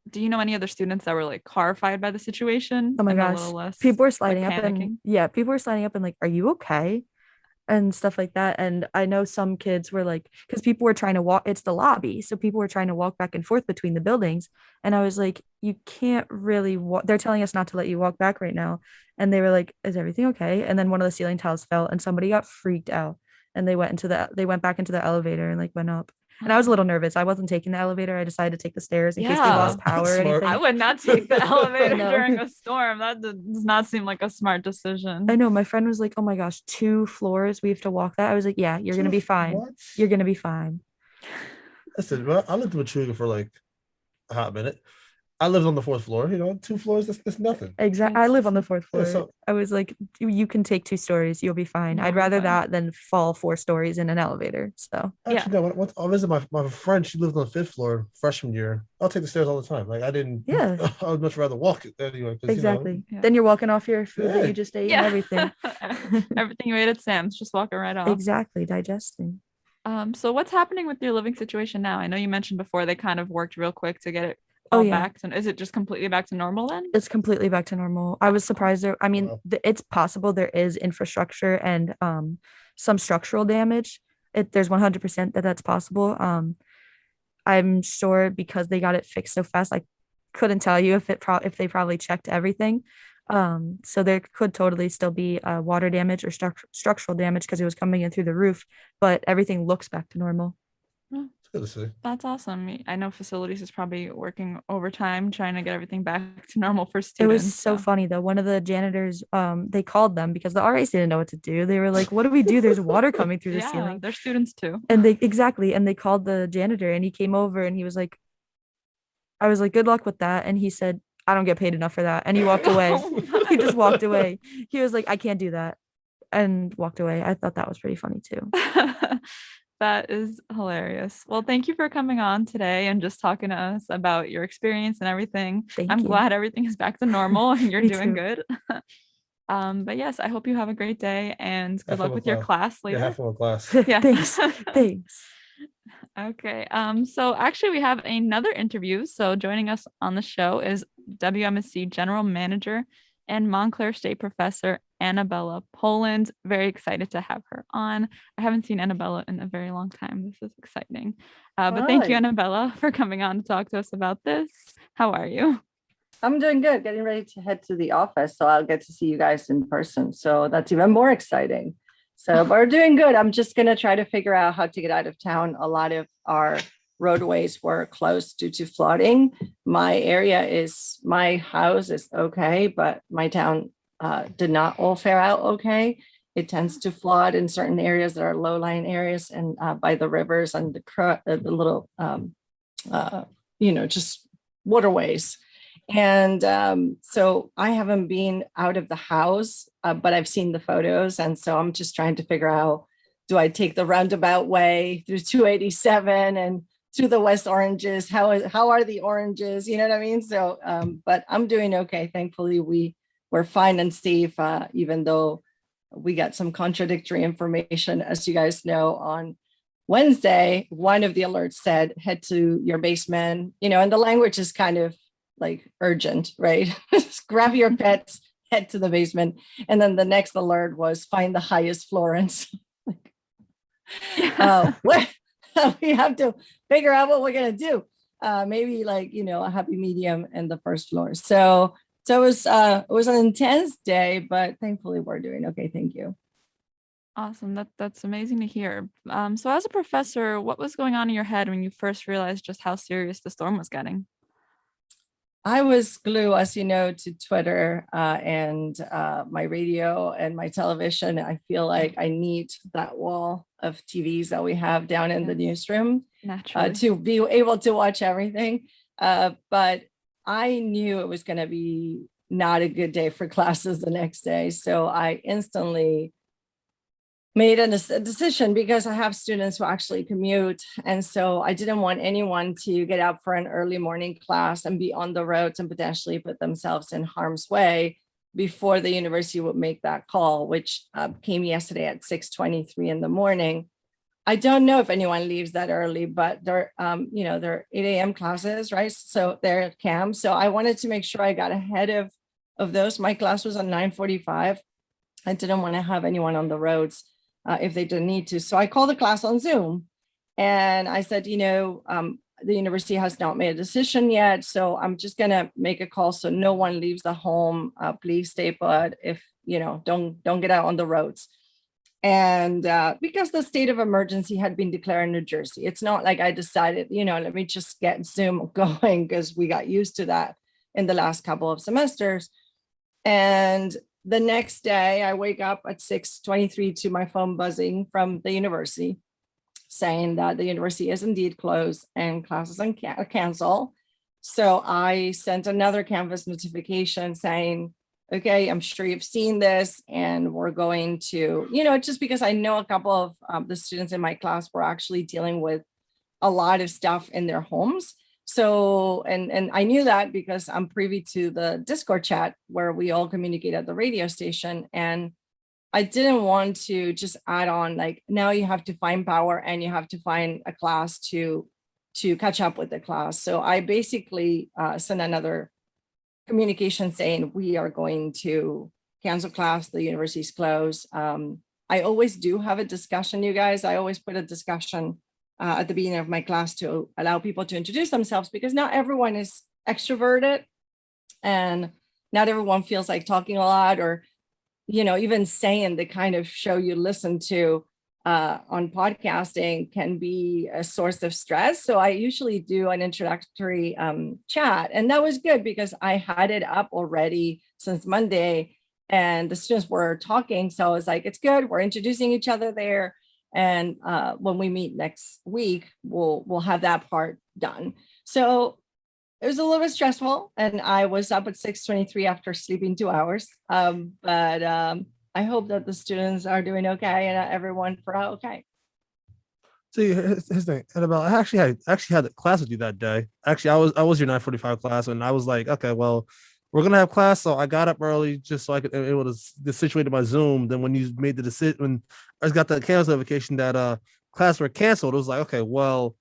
Speaker 1: do you know any other students that were like horrified by the situation?
Speaker 14: Oh my gosh. People were sliding up and people were sliding up and like, are you okay? And stuff like that. And I know some kids were like, because people were trying to walk, it's the lobby. So people were trying to walk back and forth between the buildings. And I was like, you can't really walk. They're telling us not to let you walk back right now. And they were like, is everything okay? And then one of the ceiling tiles fell and somebody got freaked out. And they went back into the elevator and like went up. And I was a little nervous. I wasn't taking the elevator. I decided to take the stairs in case they lost power or anything.
Speaker 1: I would not take the elevator during a storm. That does not seem like a smart decision.
Speaker 14: I know. My friend was like, oh my gosh, 2 floors. We have to walk that. I was like, yeah, you're going to be fine. What? You're going to be fine.
Speaker 6: Listen, I lived with Chuga for like a hot minute. I lived on the 4th floor, 2 floors, that's nothing.
Speaker 14: Exactly. I live on the 4th floor. So I was like, you can take 2 stories, you'll be fine. I'd rather that than fall 4 stories in an elevator. So
Speaker 6: actually, no, I'll visit my friend. She lived on the 5th floor freshman year. I'll take the stairs all the time. Like I would much rather walk it anyway.
Speaker 14: Exactly. Then you're walking off your food that you just ate and everything.
Speaker 1: Everything you ate at Sam's, just walking right off.
Speaker 14: Exactly, digesting.
Speaker 1: So what's happening with your living situation now? I know you mentioned before they kind of worked real quick to get it back to, is it just completely back to normal then?
Speaker 14: It's completely back to normal. I was surprised there. I mean, it's possible there is infrastructure and some structural damage. There's 100% that's possible. I'm sure because they got it fixed so fast, I couldn't tell you if they probably checked everything. So there could totally still be water damage or structural damage because it was coming in through the roof, but everything looks back to normal.
Speaker 6: Good to see.
Speaker 1: That's awesome. I know facilities is probably working overtime trying to get everything back to normal for students.
Speaker 14: It was so funny though. One of the janitors, they called them because the RAs didn't know what to do. They were like, "What do we do? There's water coming through the ceiling."
Speaker 1: They're students too.
Speaker 14: And they called the janitor and he came over and he was like, I was like, "Good luck with that." And he said, "I don't get paid enough for that." And he walked away. He just walked away. He was like, "I can't do that," and walked away. I thought that was pretty funny too.
Speaker 1: That is hilarious. Well, thank you for coming on today and just talking to us about your experience and everything. I'm glad everything is back to normal and you're doing good. But yes, I hope you have a great day and good luck with your class later.
Speaker 6: Yeah, have fun with class.
Speaker 1: Yeah.
Speaker 14: Thanks.
Speaker 1: Okay. So actually we have another interview. So joining us on the show is WMSC General Manager and Montclair State Professor Annabella Poland. Very excited to have her on. I haven't seen Annabella in a very long time. This is exciting. But thank you, Annabella, for coming on to talk to us about this. How are you?
Speaker 15: I'm doing good. Getting ready to head to the office, so I'll get to see you guys in person. So that's even more exciting. So we're doing good. I'm just going to try to figure out how to get out of town. A lot of our roadways were closed due to flooding. My house is okay, but my town did not all fare out okay. It tends to flood in certain areas that are low-lying areas and by the rivers and the little, just waterways. And so I haven't been out of the house, but I've seen the photos. And so I'm just trying to figure out, do I take the roundabout way through 287 and through the West Oranges? How are the oranges? You know what I mean? So, but I'm doing okay. Thankfully, we're fine and safe, even though we got some contradictory information, as you guys know. On Wednesday, one of the alerts said, head to your basement, and the language is kind of like urgent, right? Grab your pets, head to the basement. And then the next alert was find the highest floor. And so, we have to figure out what we're going to do. Maybe a happy medium in the first floor. So it was an intense day, but thankfully we're doing okay. Thank you.
Speaker 1: Awesome. That's amazing to hear. So as a professor, what was going on in your head when you first realized just how serious the storm was getting?
Speaker 15: I was glued, as you know, to Twitter and my radio and my television. I feel like I need that wall of TVs that we have down in the newsroom to be able to watch everything. But I knew it was going to be not a good day for classes the next day. So I instantly made a decision, because I have students who actually commute. And so I didn't want anyone to get up for an early morning class and be on the roads and potentially put themselves in harm's way before the university would make that call, which came yesterday at 6:23 in the morning. I don't know if anyone leaves that early, but they're 8 a.m. classes, right? So they're at camp. So I wanted to make sure I got ahead of those. My class was at 9:45. I didn't want to have anyone on the roads if they didn't need to. So I called the class on Zoom and I said, the university has not made a decision yet. So I'm just going to make a call so no one leaves the home. Please stay put. If, don't get out on the roads. And because the state of emergency had been declared in New Jersey, it's not like I decided, let me just get Zoom going, because we got used to that in the last couple of semesters. And the next day I wake up at 6:23 to my phone buzzing from the university saying that the university is indeed closed and classes are canceled. So I sent another Canvas notification saying, okay, I'm sure you've seen this, and we're going to, just because I know a couple of the students in my class were actually dealing with a lot of stuff in their homes. So, and I knew that because I'm privy to the Discord chat where we all communicate at the radio station. And I didn't want to just add on, like, now you have to find power and you have to find a class to catch up with the class. So I basically sent another communication saying we are going to cancel class, the university's closed. I always do have a discussion, you guys. I always put a discussion at the beginning of my class to allow people to introduce themselves, because not everyone is extroverted and not everyone feels like talking a lot, or even saying the kind of show you listen to on podcasting can be a source of stress. So I usually do an introductory chat, and that was good because I had it up already since Monday and the students were talking. So I was like, it's good, we're introducing each other there. And when we meet next week, we'll have that part done. So it was a little bit stressful, and I was up at 6:23 after sleeping 2 hours. But I hope that the students are doing okay and everyone for okay.
Speaker 6: See, his thing, Annabelle, I actually had a class with you that day. Actually, I was your 9:45 class, and I was like, okay, well, we're gonna have class, so I got up early just so I could able to situate my Zoom. Then when you made the decision, when I got the cancel notification that class were canceled, it was like, okay, well,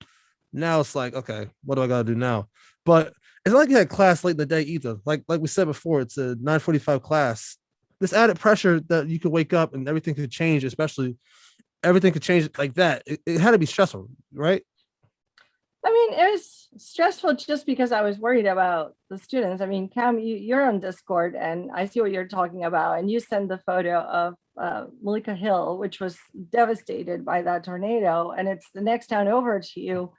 Speaker 6: now it's like, okay, what do I gotta do now? But it's not like you had class late in the day either. Like we said before, it's a 9:45 class. This added pressure that you could wake up and everything could change, especially everything could change like that. It had to be stressful, right?
Speaker 15: I mean, it was stressful just because I was worried about the students. I mean, Cam, you're on Discord and I see what you're talking about. And you sent the photo of Malika Hill, which was devastated by that tornado. And it's the next town over to you.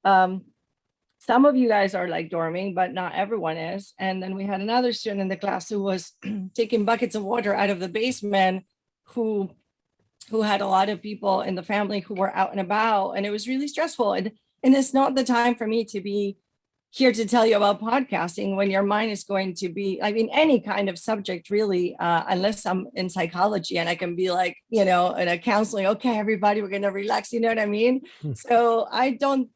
Speaker 15: Some of you guys are like dorming, but not everyone is. And then we had another student in the class who was taking buckets of water out of the basement who had a lot of people in the family who were out and about. And it was really stressful. And it's not the time for me to be here to tell you about podcasting when your mind is going to be, I mean, any kind of subject really, unless I'm in psychology and I can be like, in a counseling, okay, everybody, we're going to relax. You know what I mean? So I don't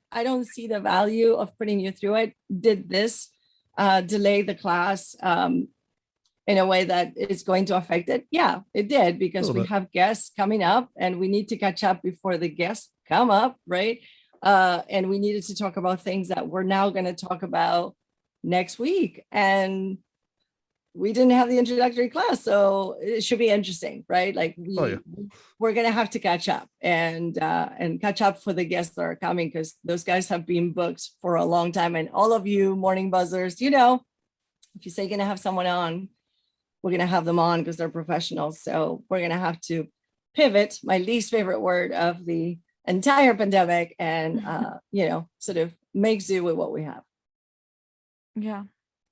Speaker 15: see the value of putting you through it. Did this delay the class in a way that it's going to affect it? Yeah, it did, because we have guests coming up and we need to catch up before the guests come up, right? And we needed to talk about things that we're now going to talk about next week. And we didn't have the introductory class, so it should be interesting, right? Like we're going to have to catch up and catch up for the guests that are coming, because those guys have been booked for a long time. And all of you morning buzzers, if you say you're going to have someone on, we're going to have them on because they're professionals. So we're going to have to pivot, my least favorite word of the entire pandemic, and sort of make do with what we have.
Speaker 1: Yeah,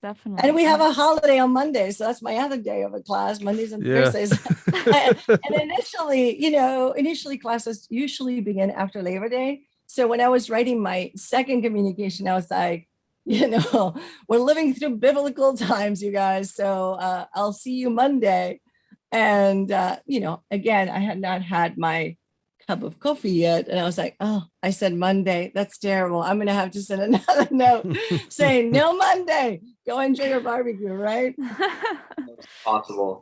Speaker 1: definitely.
Speaker 15: And we have a holiday on Monday, so that's my other day of a class, Mondays and Thursdays. And initially classes usually begin after Labor Day. So when I was writing my second communication, I was like, we're living through biblical times, you guys. So I'll see you Monday. And again, I had not had my cup of coffee yet. And I was like, oh, I said Monday. That's terrible. I'm going to have to send another note saying, no Monday. Go enjoy your barbecue, right?
Speaker 2: Possible.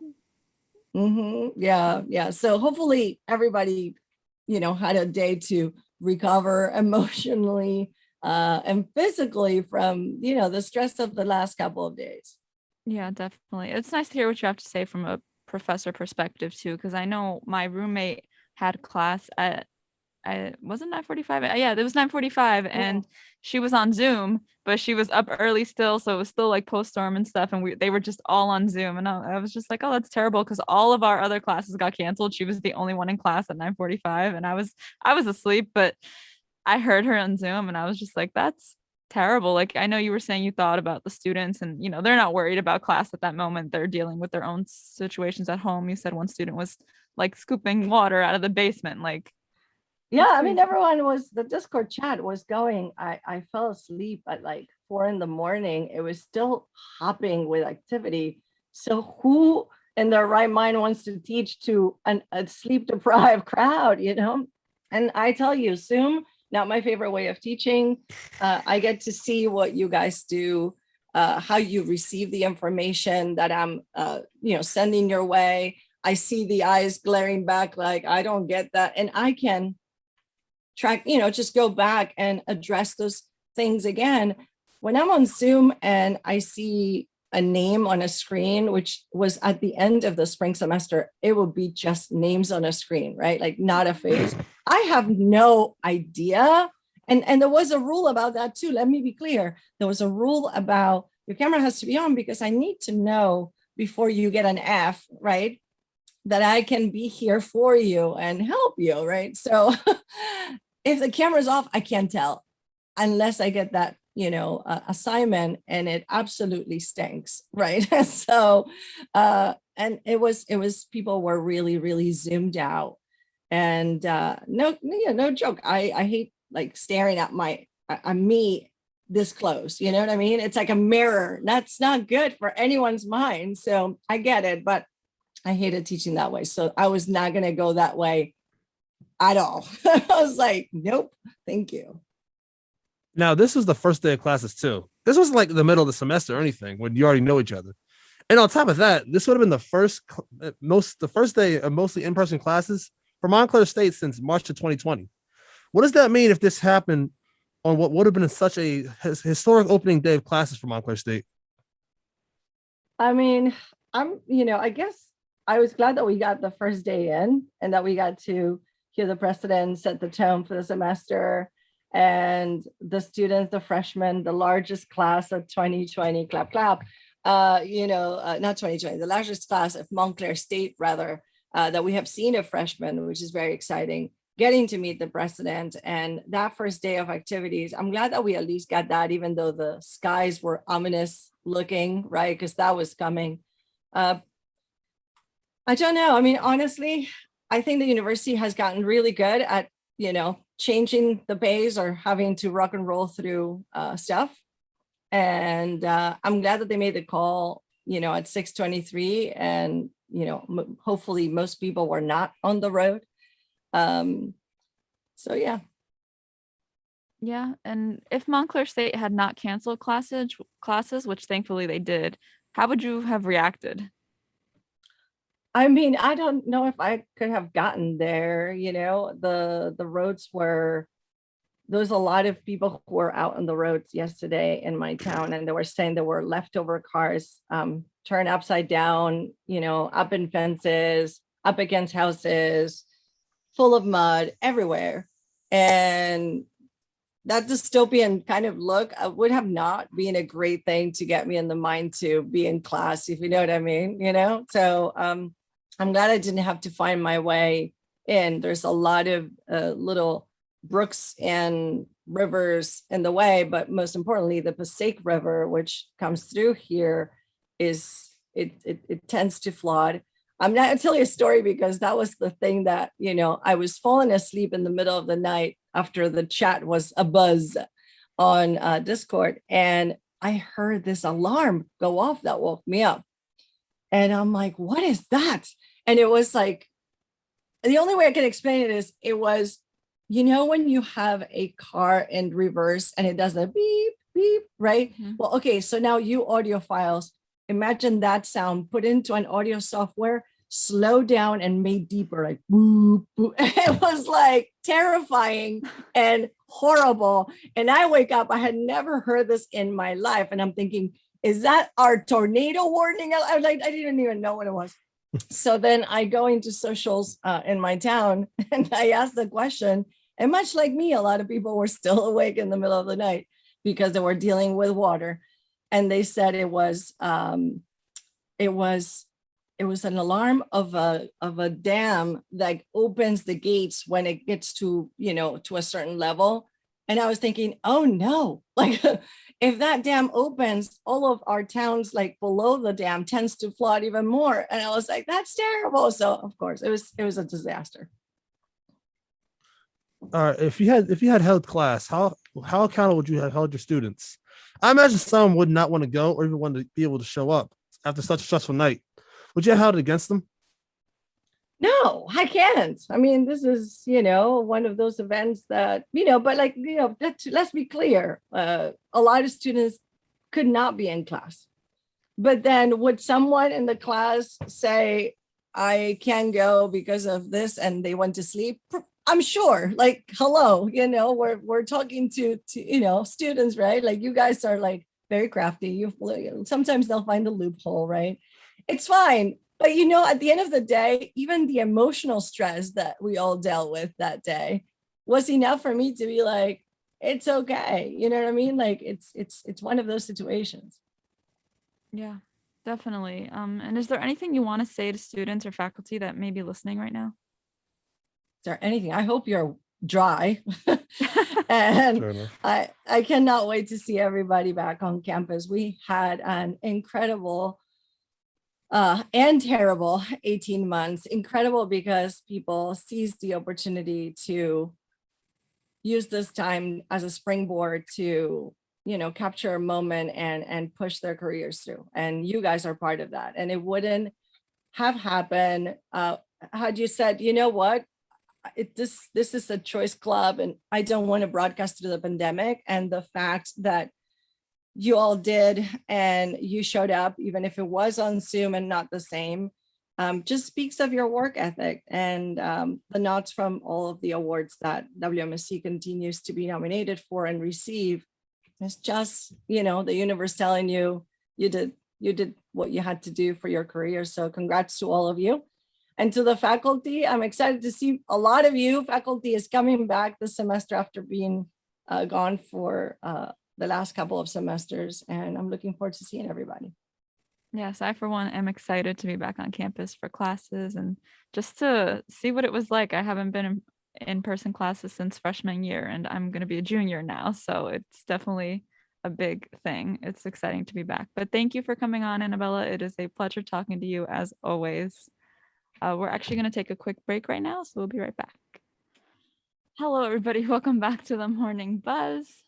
Speaker 15: Yeah. So hopefully everybody, had a day to recover emotionally and physically from, the stress of the last couple of days.
Speaker 1: Yeah, definitely. It's nice to hear what you have to say from a professor perspective too, because I know my roommate had class at, wasn't 9:45? Yeah, it was 9:45, and she was on Zoom, but she was up early still, so it was still like post-storm and stuff, and they were just all on Zoom, and I was just like, oh, that's terrible, because all of our other classes got canceled. She was the only one in class at 9:45, and I was asleep, but I heard her on Zoom, and I was just like, that's terrible. Like, I know you were saying you thought about the students, and they're not worried about class at that moment. They're dealing with their own situations at home. You said one student was like scooping water out of the basement. Like,
Speaker 15: yeah, I mean, the Discord chat was going. I fell asleep at like 4 a.m. It was still hopping with activity. So who in their right mind wants to teach to a sleep deprived crowd, And I tell you, Zoom, not my favorite way of teaching. I get to see what you guys do, how you receive the information that I'm, sending your way. I see the eyes glaring back like, I don't get that. And I can track, just go back and address those things again. When I'm on Zoom and I see a name on a screen, which was at the end of the spring semester, it will be just names on a screen, right? Like not a face. I have no idea. And there was a rule about that too. Let me be clear. There was a rule about your camera has to be on, because I need to know before you get an F, right, that I can be here for you and help you, right? So if the camera's off, I can't tell unless I get that, assignment, and it absolutely stinks, right? So, and it was people were really, really zoomed out, and no joke. I hate like staring at me this close, you know what I mean? It's like a mirror. That's not good for anyone's mind. So I get it, but I hated teaching that way. So I was not going to go that way at all. I was like, nope, thank you.
Speaker 6: Now, this was the first day of classes too. This wasn't like the middle of the semester or anything when you already know each other. And on top of that, this would have been the first day of mostly in-person classes for Montclair State since March of 2020. What does that mean if this happened on what would have been such a historic opening day of classes for Montclair State?
Speaker 15: I mean, I guess I was glad that we got the first day in and that we got to hear the president set the tone for the semester. And the students, the freshmen, the largest class of 2020, clap, clap, not 2020, the largest class of Montclair State, rather, that we have seen of freshmen, which is very exciting, getting to meet the president. And that first day of activities, I'm glad that we at least got that, even though the skies were ominous looking, right? Because that was coming. I don't know. I mean, honestly, I think the university has gotten really good at, changing the pace or having to rock and roll through stuff. And I'm glad that they made the call, at 6:23, and, hopefully most people were not on the road. So yeah.
Speaker 1: Yeah, and if Montclair State had not canceled classes, which thankfully they did, how would you have reacted?
Speaker 15: I mean, I don't know if I could have gotten there. The roads were, there was a lot of people who were out on the roads yesterday in my town, and they were saying there were leftover cars turned upside down, up in fences, up against houses, full of mud everywhere. And that dystopian kind of look would have not been a great thing to get me in the mind to be in class, if you know what I mean, So I'm glad I didn't have to find my way in. There's a lot of little brooks and rivers in the way, but most importantly, the Passaic River, which comes through here, it tends to flood. I'm not gonna tell you a story because that was the thing that, I was falling asleep in the middle of the night after the chat was abuzz on Discord, and I heard this alarm go off that woke me up. And I'm like, what is that? And it was like, the only way I can explain it is it was, when you have a car in reverse and it does a beep, beep, right?
Speaker 1: Mhm.
Speaker 15: Well, okay, so now you audiophiles, imagine that sound put into an audio software, slowed down and made deeper, like boop, boop. It was like terrifying and horrible. And I wake up, I had never heard this in my life. And I'm thinking, is that our tornado warning? I didn't even know what it was. So then I go into socials in my town and I asked the question. And much like me, a lot of people were still awake in the middle of the night because they were dealing with water. And they said it was an alarm of a dam that opens the gates when it gets to, to a certain level. And I was thinking, oh no, like if that dam opens, all of our towns like below the dam tends to flood even more. And I was like, that's terrible. So of course it was a disaster.
Speaker 6: If you had held class, how accountable would you have held your students? I imagine some would not want to go or even want to be able to show up after such a stressful night. Would you have held it against them?
Speaker 15: No, I can't. I mean, this is, one of those events that, but like, let's be clear. A lot of students could not be in class. But then would someone in the class say, I can't go because of this, and they went to sleep? I'm sure, like, hello, we're talking to students, right? Like you guys are like very crafty. Sometimes they'll find a loophole, right? It's fine. But at the end of the day, even the emotional stress that we all dealt with that day was enough for me to be like, it's okay. You know what I mean? Like it's one of those situations.
Speaker 1: Yeah, definitely. And is there anything you want to say to students or faculty that may be listening right now?
Speaker 15: Is there anything? I hope you're dry. And I cannot wait to see everybody back on campus. We had an incredible and terrible 18 months. Incredible because people seized the opportunity to use this time as a springboard to, capture a moment and push their careers through. And you guys are part of that. And it wouldn't have happened had you said, you know what, this is a choice club and I don't want to broadcast through the pandemic. And the fact that you all did and you showed up, even if it was on Zoom and not the same, just speaks of your work ethic and the nods from all of the awards that WMSC continues to be nominated for and receive. It's just, the universe telling you, you did what you had to do for your career. So congrats to all of you. And to the faculty, I'm excited to see a lot of you. Faculty is coming back this semester after being gone for the last couple of semesters, and I'm looking forward to seeing everybody.
Speaker 1: Yes, I for one am excited to be back on campus for classes and just to see what it was like. I haven't been in person classes since freshman year, and I'm going to be a junior now, so it's definitely a big thing. It's exciting to be back. But thank you for coming on, Annabella. It is a pleasure talking to you as always. We're actually going to take a quick break right now, so we'll be right back. Hello, everybody. Welcome back to the Morning Buzz.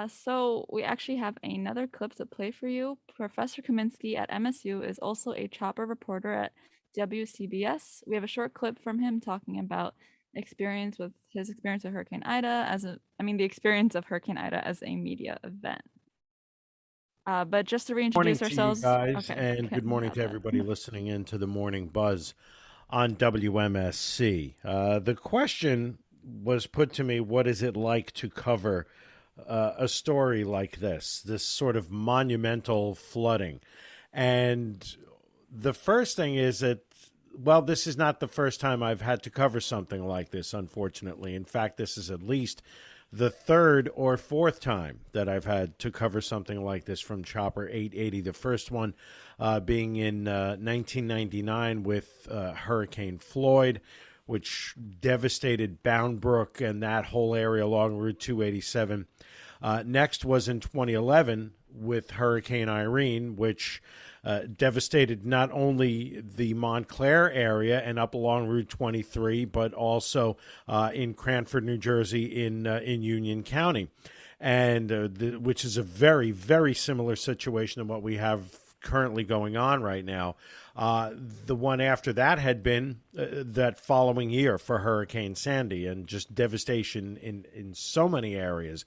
Speaker 1: So we actually have another clip to play for you. Professor Kaminsky at MSU is also a chopper reporter at WCBS. We have a short clip from him talking about his experience with Hurricane Ida the experience of Hurricane Ida as a media event. But just to reintroduce ourselves.
Speaker 16: Guys, and good morning to everybody listening in to the Morning Buzz on WMSC. The question was put to me, what is it like to cover a story like this sort of monumental flooding? And the first thing is that, well, this is not the first time I've had to cover something like this, unfortunately. In fact, this is at least the third or fourth time that I've had to cover something like this from Chopper 880. The first one being in 1999 with Hurricane Floyd, which devastated Bound Brook and that whole area along Route 287. Next was in 2011 with Hurricane Irene, which devastated not only the Montclair area and up along Route 23, but also in Cranford, New Jersey, in Union County, and which is a very, very similar situation to what we have currently going on right now. The one after that had been that following year for Hurricane Sandy, and just devastation in so many areas.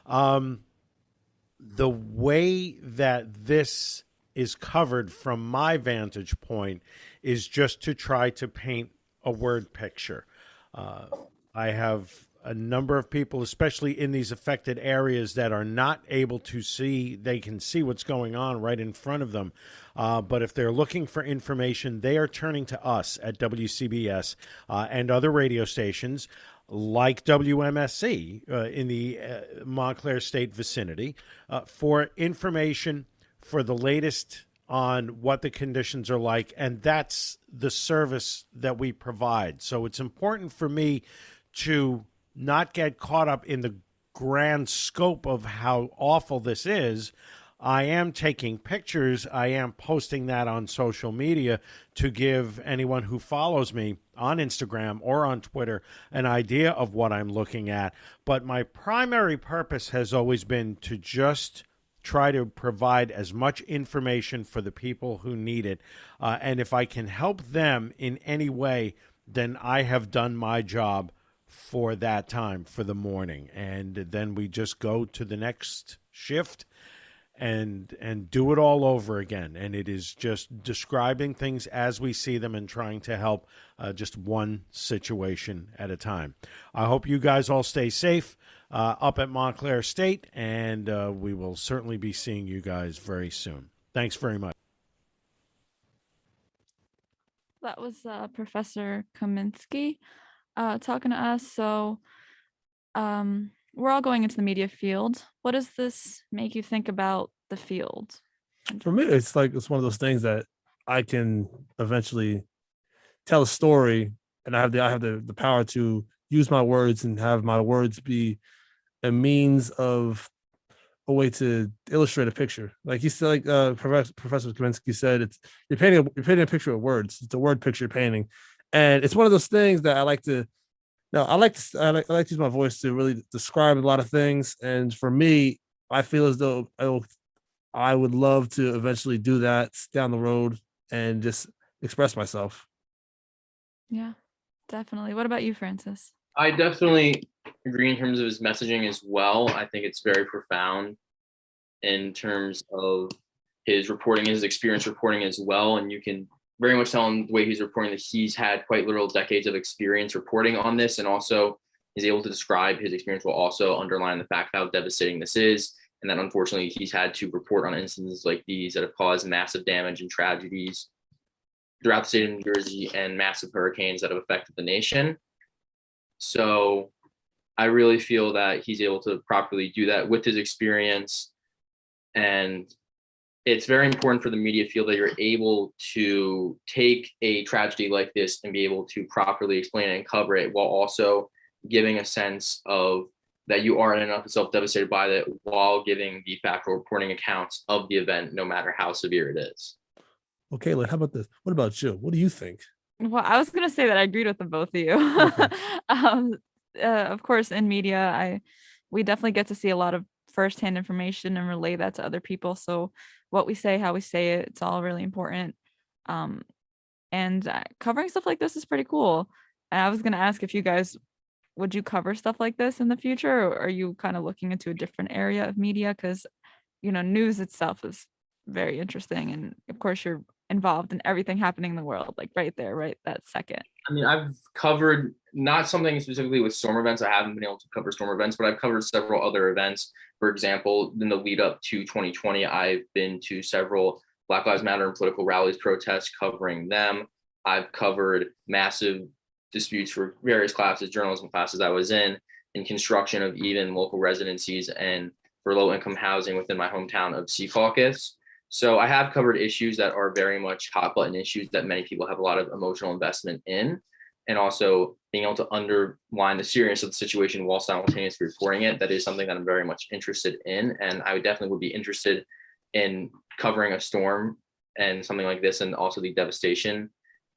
Speaker 16: The way that this is covered from my vantage point is just to try to paint a word picture. I have a number of people, especially in these affected areas, that are not able to see. They can see what's going on right in front of them. But if they're looking for information, they are turning to us at WCBS and other radio stations like WMSC in the Montclair State vicinity for information, for the latest on what the conditions are like, and that's the service that we provide. So it's important for me to not get caught up in the grand scope of how awful this is. I am taking pictures. I am posting that on social media to give anyone who follows me on Instagram or on Twitter an idea of what I'm looking at. But my primary purpose has always been to just try to provide as much information for the people who need it. And if I can help them in any way, then I have done my job for that time, for the morning. And then we just go to the next shift and do it all over again. And it is just describing things as we see them and trying to help just one situation at a time. I hope you guys all stay safe up at Montclair State, and we will certainly be seeing you guys very soon. Thanks very much.
Speaker 1: That was Professor Kaminsky talking to us. So we're all going into the media field. What does this make you think about the field?
Speaker 6: For me, it's one of those things that I can eventually tell a story, and I have the power to use my words and have my words be a means of a way to illustrate a picture. Like he said, Professor Kaminsky said, you're painting a picture with words. It's a word picture painting, and it's one of those things that I like to use my voice to really describe a lot of things. And for me, I feel as though I would love to eventually do that down the road and just express myself.
Speaker 1: Yeah, definitely. What about you, Francis?
Speaker 2: I definitely agree in terms of his messaging as well. I think it's very profound in terms of his reporting, his experience reporting as well. And you can very much tell in the way he's reporting that he's had quite literal decades of experience reporting on this, and also is able to describe his experience while also underline the fact how devastating this is, and that unfortunately he's had to report on instances like these that have caused massive damage and tragedies throughout the state of New Jersey and massive hurricanes that have affected the nation. So I really feel that he's able to properly do that with his experience. And it's very important for the media field that you're able to take a tragedy like this and be able to properly explain it and cover it, while also giving a sense of that you are in and of itself devastated by it, while giving the factual reporting accounts of the event, no matter how severe it is.
Speaker 6: Okay, like, how about this? What about you? What do you think?
Speaker 1: Well, I was gonna say that I agreed with the both of you.
Speaker 6: Okay.
Speaker 1: um, of course, in media, we definitely get to see a lot of firsthand information and relay that to other people. So what we say, how we say it, it's all really important. Um, and covering stuff like this is pretty cool. And I was gonna ask if you guys would you cover stuff like this in the future, or are you kind of looking into a different area of media? Because news itself is very interesting, and of course you're involved in everything happening in the world, like right there, right that second.
Speaker 2: I mean, I've covered not something specifically with storm events. I haven't been able to cover storm events, but I've covered several other events. For example, in the lead up to 2020, I've been to several Black Lives Matter and political rallies, protests, covering them. I've covered massive disputes for various classes, journalism classes I was in construction of even local residencies and for low-income housing within my hometown of Secaucus. So I have covered issues that are very much hot button issues that many people have a lot of emotional investment in, and also being able to underline the seriousness of the situation while simultaneously reporting it. That is something that I'm very much interested in, and I definitely would be interested in covering a storm and something like this, and also the devastation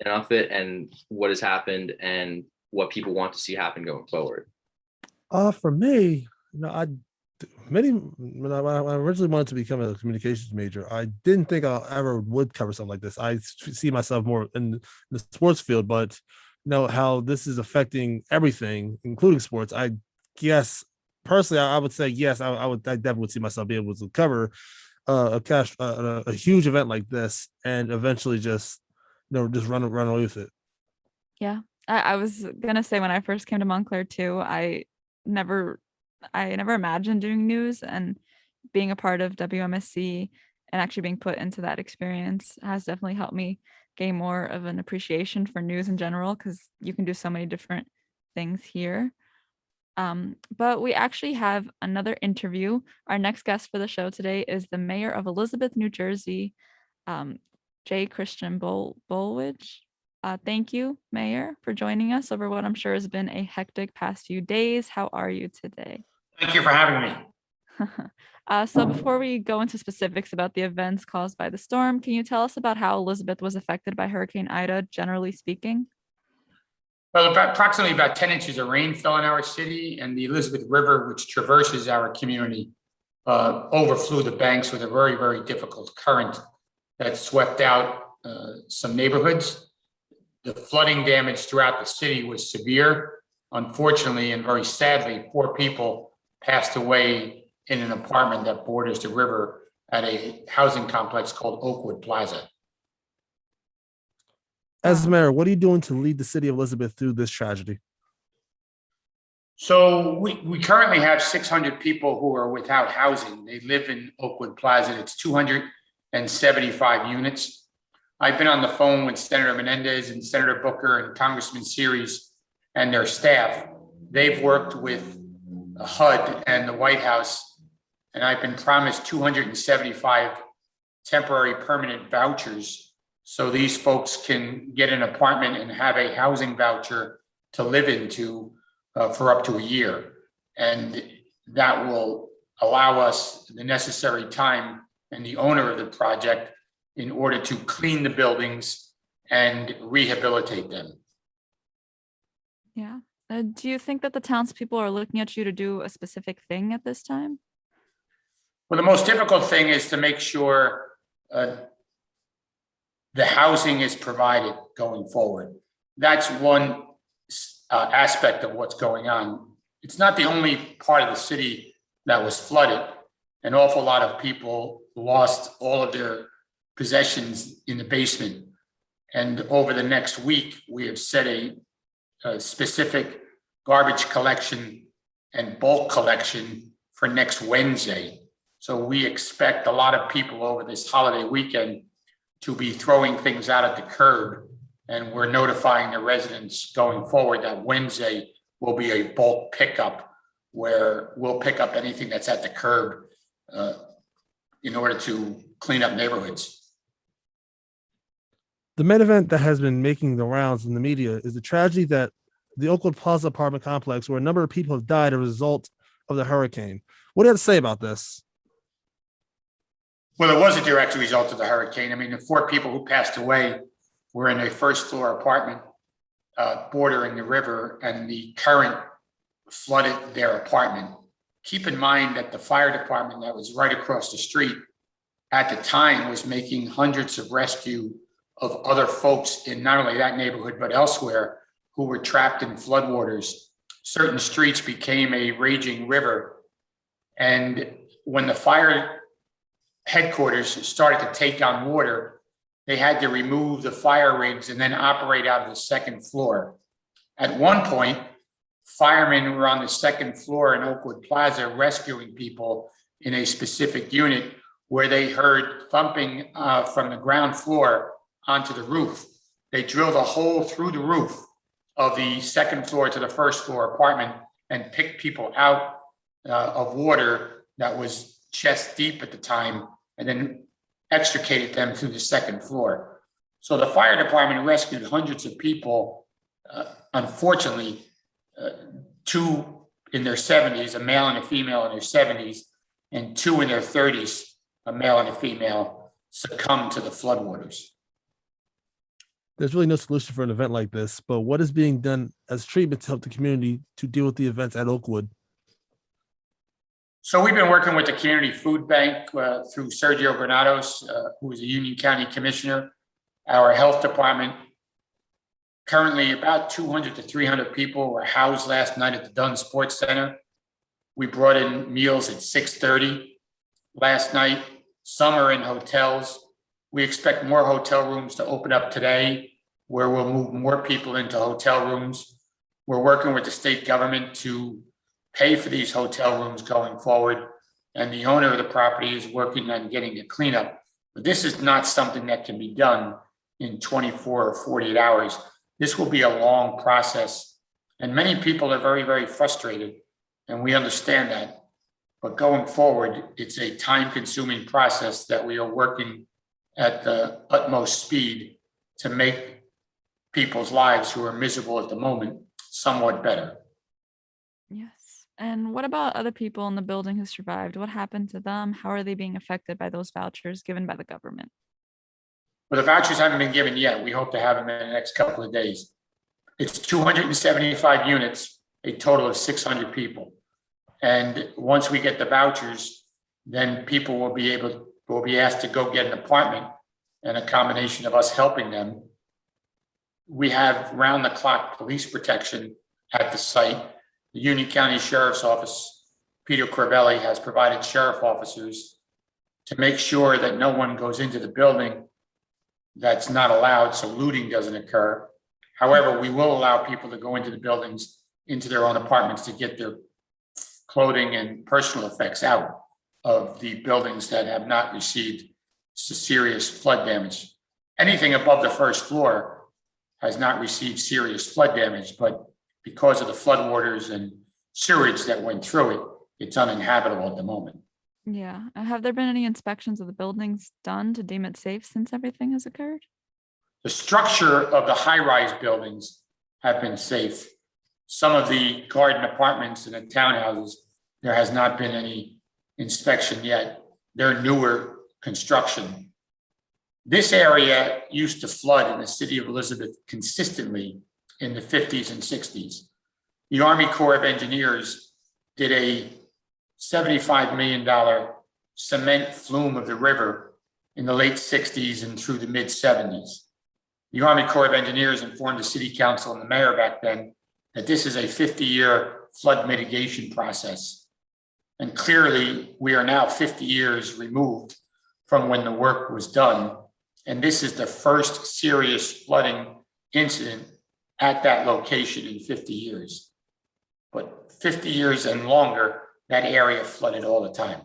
Speaker 2: of it and what has happened and what people want to see happen going forward.
Speaker 6: For me, when I originally wanted to become a communications major, I didn't think I ever would cover something like this. I see myself more in the sports field, but how this is affecting everything, including sports. I guess personally, I would say yes. I definitely would see myself being able to cover a huge event like this, and eventually just run away with it.
Speaker 1: Yeah, I was gonna say, when I first came to Montclair too, I never imagined doing news, and being a part of WMSC and actually being put into that experience has definitely helped me gain more of an appreciation for news in general, because you can do so many different things here. But we actually have another interview. Our next guest for the show today is the mayor of Elizabeth, New Jersey, J. Christian Bolwidge. Thank you, Mayor, for joining us over what I'm sure has been a hectic past few days. How are you today?
Speaker 17: Thank you for having me.
Speaker 1: So before we go into specifics about the events caused by the storm, can you tell us about how Elizabeth was affected by Hurricane Ida, generally speaking?
Speaker 17: Well, approximately about 10 inches of rain fell in our city, and the Elizabeth River, which traverses our community, overflew the banks with a very, very difficult current that swept out some neighborhoods. The flooding damage throughout the city was severe. Unfortunately, and very sadly, 4 people passed away in an apartment that borders the river at a housing complex called Oakwood Plaza.
Speaker 6: As mayor, what are you doing to lead the city of Elizabeth through this tragedy?
Speaker 17: So we currently have 600 people who are without housing. They live in Oakwood Plaza. It's 275 units. I've been on the phone with Senator Menendez and Senator Booker and Congressman Series and their staff. They've worked with HUD and the White House, and I've been promised 275 temporary permanent vouchers, so these folks can get an apartment and have a housing voucher to live into for up to a year. And that will allow us the necessary time and the owner of the project in order to clean the buildings and rehabilitate them.
Speaker 1: Yeah. Do you think that the townspeople are looking at you to do a specific thing at this time?
Speaker 17: Well, the most difficult thing is to make sure the housing is provided going forward. That's one aspect of what's going on. It's not the only part of the city that was flooded. An awful lot of people lost all of their possessions in the basement. And over the next week, we have set a specific garbage collection and bulk collection for next Wednesday. So we expect a lot of people over this holiday weekend to be throwing things out at the curb. And we're notifying the residents going forward that Wednesday will be a bulk pickup where we'll pick up anything that's at the curb in order to clean up neighborhoods.
Speaker 6: The main event that has been making the rounds in the media is the tragedy that the Oakwood Plaza apartment complex, where a number of people have died as a result of the hurricane. What do you have to say about this?
Speaker 17: Well, it was a direct result of the hurricane. I mean, the 4 people who passed away were in a first floor apartment bordering the river, and the current flooded their apartment. Keep in mind that the fire department that was right across the street at the time was making hundreds of rescue of other folks in not only that neighborhood, but elsewhere, who were trapped in floodwaters. Certain streets became a raging river. And when the fire headquarters started to take on water, they had to remove the fire rigs and then operate out of the second floor. At one point, firemen were on the second floor in Oakwood Plaza rescuing people in a specific unit where they heard thumping from the ground floor onto the roof. They drilled a hole through the roof of the second floor to the first floor apartment and picked people out of water that was chest deep at the time, and then extricated them through the second floor. So the fire department rescued hundreds of people. Unfortunately, 2 in their 70s, a male and a female in their 70s, and 2 in their 30s, a male and a female, succumbed to the floodwaters.
Speaker 6: There's really no solution for an event like this, but what is being done as treatment to help the community to deal with the events at Oakwood?
Speaker 17: So we've been working with the Community Food Bank through Sergio Granados, who is a Union County Commissioner, our health department. Currently, about 200 to 300 people were housed last night at the Dunn Sports Center. We brought in meals at 6:30 last night. Some are in hotels. We expect more hotel rooms to open up today, where we'll move more people into hotel rooms. We're working with the state government to pay for these hotel rooms going forward, and the owner of the property is working on getting a cleanup. But this is not something that can be done in 24 or 48 hours. This will be a long process, and many people are very, very frustrated, and we understand that. But going forward, it's a time-consuming process that we are working at the utmost speed to make people's lives who are miserable at the moment somewhat better.
Speaker 1: Yes. And what about other people in the building who survived? What happened to them? How are they being affected by those vouchers given by the government?
Speaker 17: Well, the vouchers haven't been given yet. We hope to have them in the next couple of days. It's 275 units, a total of 600 people. And once we get the vouchers, then people will be asked to go get an apartment, and a combination of us helping them. We have round-the-clock police protection at the site. The Union County Sheriff's Office, Peter Corbelli, has provided sheriff officers to make sure that no one goes into the building that's not allowed, so looting doesn't occur. However, we will allow people to go into the buildings, into their own apartments, to get their clothing and personal effects out of the buildings that have not received serious flood damage. Anything above the first floor has not received serious flood damage, but because of the floodwaters and sewage that went through it, it's uninhabitable at the moment.
Speaker 1: Yeah. Have there been any inspections of the buildings done to deem it safe since everything has occurred?
Speaker 17: The structure of the high-rise buildings have been safe. Some of the garden apartments and the townhouses, there has not been any inspection yet. They're newer construction. This area used to flood in the city of Elizabeth consistently in the 50s and 60s. The Army Corps of Engineers did a $75 million cement flume of the river in the late 60s and through the mid 70s. The Army Corps of Engineers informed the city council and the mayor back then that this is a 50-year flood mitigation process. And clearly, we are now 50 years removed from when the work was done. And this is the first serious flooding incident at that location in 50 years. But 50 years and longer, that area flooded all the time.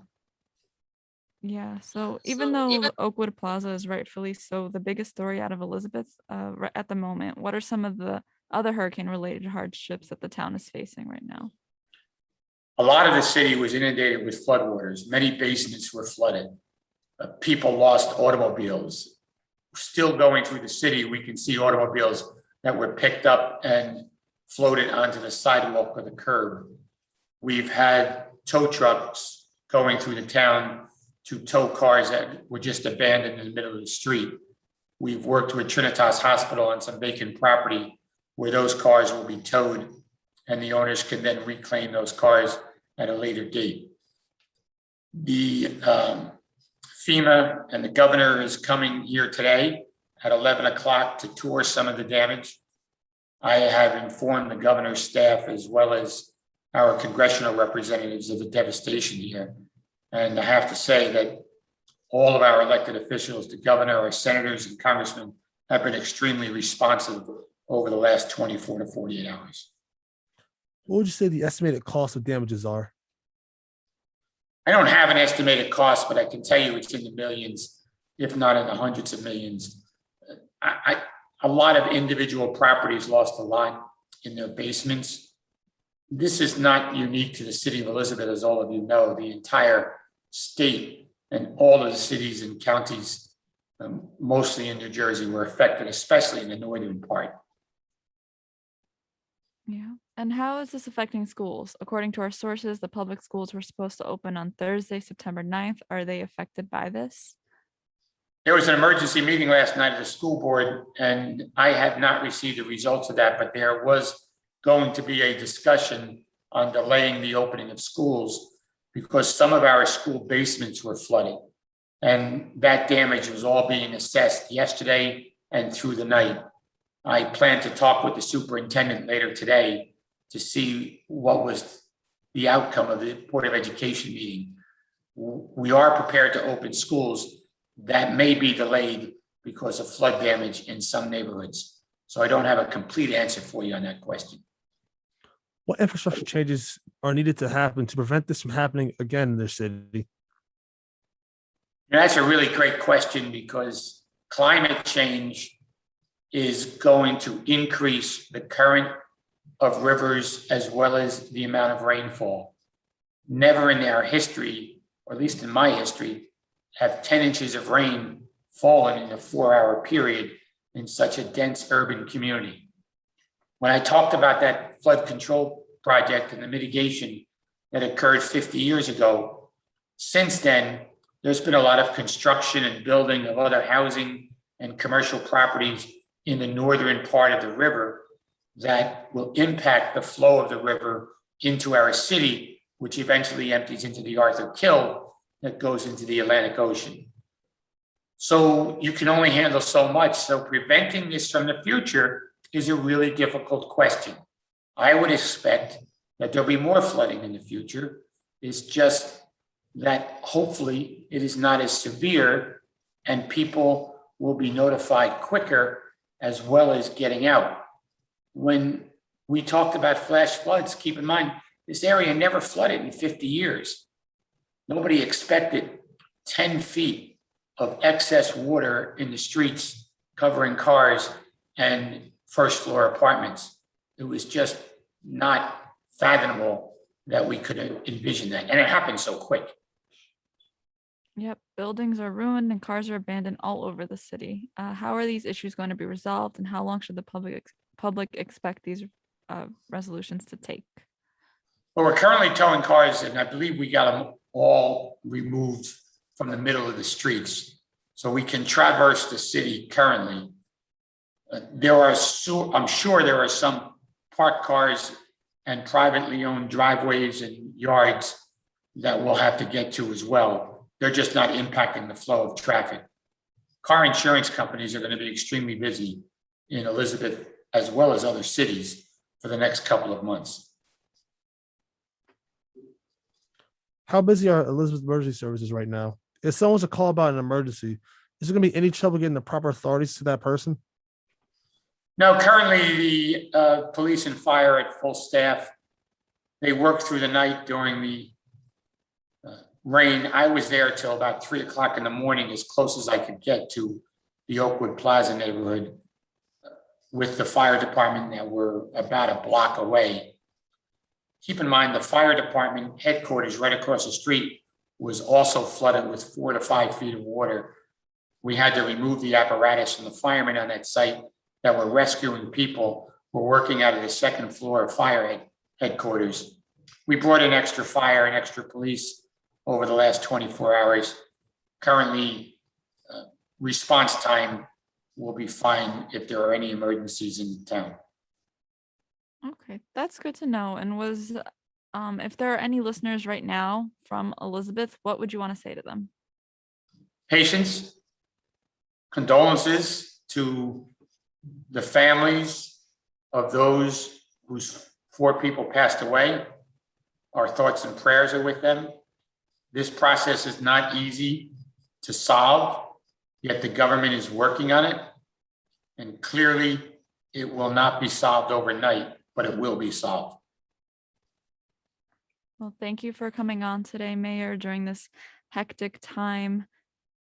Speaker 1: Yeah. So even though Oakwood Plaza is rightfully so the biggest story out of Elizabeth at the moment, what are some of the other hurricane-related hardships that the town is facing right now?
Speaker 17: A lot of the city was inundated with floodwaters. Many basements were flooded. People lost automobiles. Still going through the city, we can see automobiles that were picked up and floated onto the sidewalk or the curb. We've had tow trucks going through the town to tow cars that were just abandoned in the middle of the street. We've worked with Trinitas Hospital on some vacant property where those cars will be towed and the owners can then reclaim those cars at a later date. The FEMA and the governor is coming here today at 11 o'clock to tour some of the damage. I have informed the governor's staff as well as our congressional representatives of the devastation here. And I have to say that all of our elected officials, the governor, our senators and congressmen, have been extremely responsive over the last 24 to 48 hours.
Speaker 6: What would you say the estimated cost of damages are?
Speaker 17: I don't have an estimated cost, but I can tell you it's in the millions, if not in the hundreds of millions. A lot of individual properties lost a lot in their basements. This is not unique to the city of Elizabeth, as all of you know. The entire state and all of the cities and counties, mostly in New Jersey, were affected, especially in the northern part.
Speaker 1: Yeah. And how is this affecting schools? According to our sources, the public schools were supposed to open on Thursday, September 9th. Are they affected by this?
Speaker 17: There was an emergency meeting last night of the school board, and I have not received the results of that, but there was going to be a discussion on delaying the opening of schools because some of our school basements were flooded. And that damage was all being assessed yesterday and through the night. I plan to talk with the superintendent later today to see what was the outcome of the Board of Education meeting. We are prepared to open schools. That may be delayed because of flood damage in some neighborhoods. So I don't have a complete answer for you on that question.
Speaker 6: What infrastructure changes are needed to happen to prevent this from happening again in their city?
Speaker 17: That's a really great question because climate change is going to increase the current of rivers as well as the amount of rainfall. Never in our history, or at least in my history, have 10 inches of rain fallen in a 4-hour period in such a dense urban community. When I talked about that flood control project and the mitigation that occurred 50 years ago, since then, there's been a lot of construction and building of other housing and commercial properties in the northern part of the river that will impact the flow of the river into our city, which eventually empties into the Arthur Kill that goes into the Atlantic Ocean. So you can only handle so much. So preventing this from the future is a really difficult question. I would expect that there'll be more flooding in the future. It's just that hopefully it is not as severe and people will be notified quicker as well as getting out. When we talked about flash floods, keep in mind, this area never flooded in 50 years. Nobody expected 10 feet of excess water in the streets covering cars and first floor apartments. It was just not fathomable that we could envision that. And it happened so quick.
Speaker 1: Yep, buildings are ruined and cars are abandoned all over the city. How are these issues going to be resolved, and how long should the public expect these resolutions to take?
Speaker 17: Well, we're currently towing cars, and I believe we got them all removed from the middle of the streets, so we can traverse the city currently. I'm sure there are some parked cars and privately owned driveways and yards that we'll have to get to as well. They're just not impacting the flow of traffic. Car insurance companies are going to be extremely busy in Elizabeth as well as other cities for the next couple of months.
Speaker 6: How busy are Elizabeth emergency services right now? If someone's to call about an emergency, is there going to be any trouble getting the proper authorities to that person?
Speaker 17: No, currently the police and fire at full staff. They work through the night during the rain. I was there till about 3 o'clock in the morning, as close as I could get to the Oakwood Plaza neighborhood with the fire department that were about a block away. Keep in mind, the fire department headquarters right across the street was also flooded with 4 to 5 feet of water. We had to remove the apparatus, and the firemen on that site that were rescuing people were working out of the second floor of fire headquarters. We brought in extra fire and extra police over the last 24 hours. Currently, response time will be fine if there are any emergencies in town.
Speaker 1: Okay, that's good to know. And if there are any listeners right now from Elizabeth, what would you want to say to them?
Speaker 17: Patience, condolences to the families of those whose 4 people passed away. Our thoughts and prayers are with them. This process is not easy to solve, yet the government is working on it. And clearly, it will not be solved overnight, but it will be solved.
Speaker 1: Well, thank you for coming on today, Mayor, during this hectic time.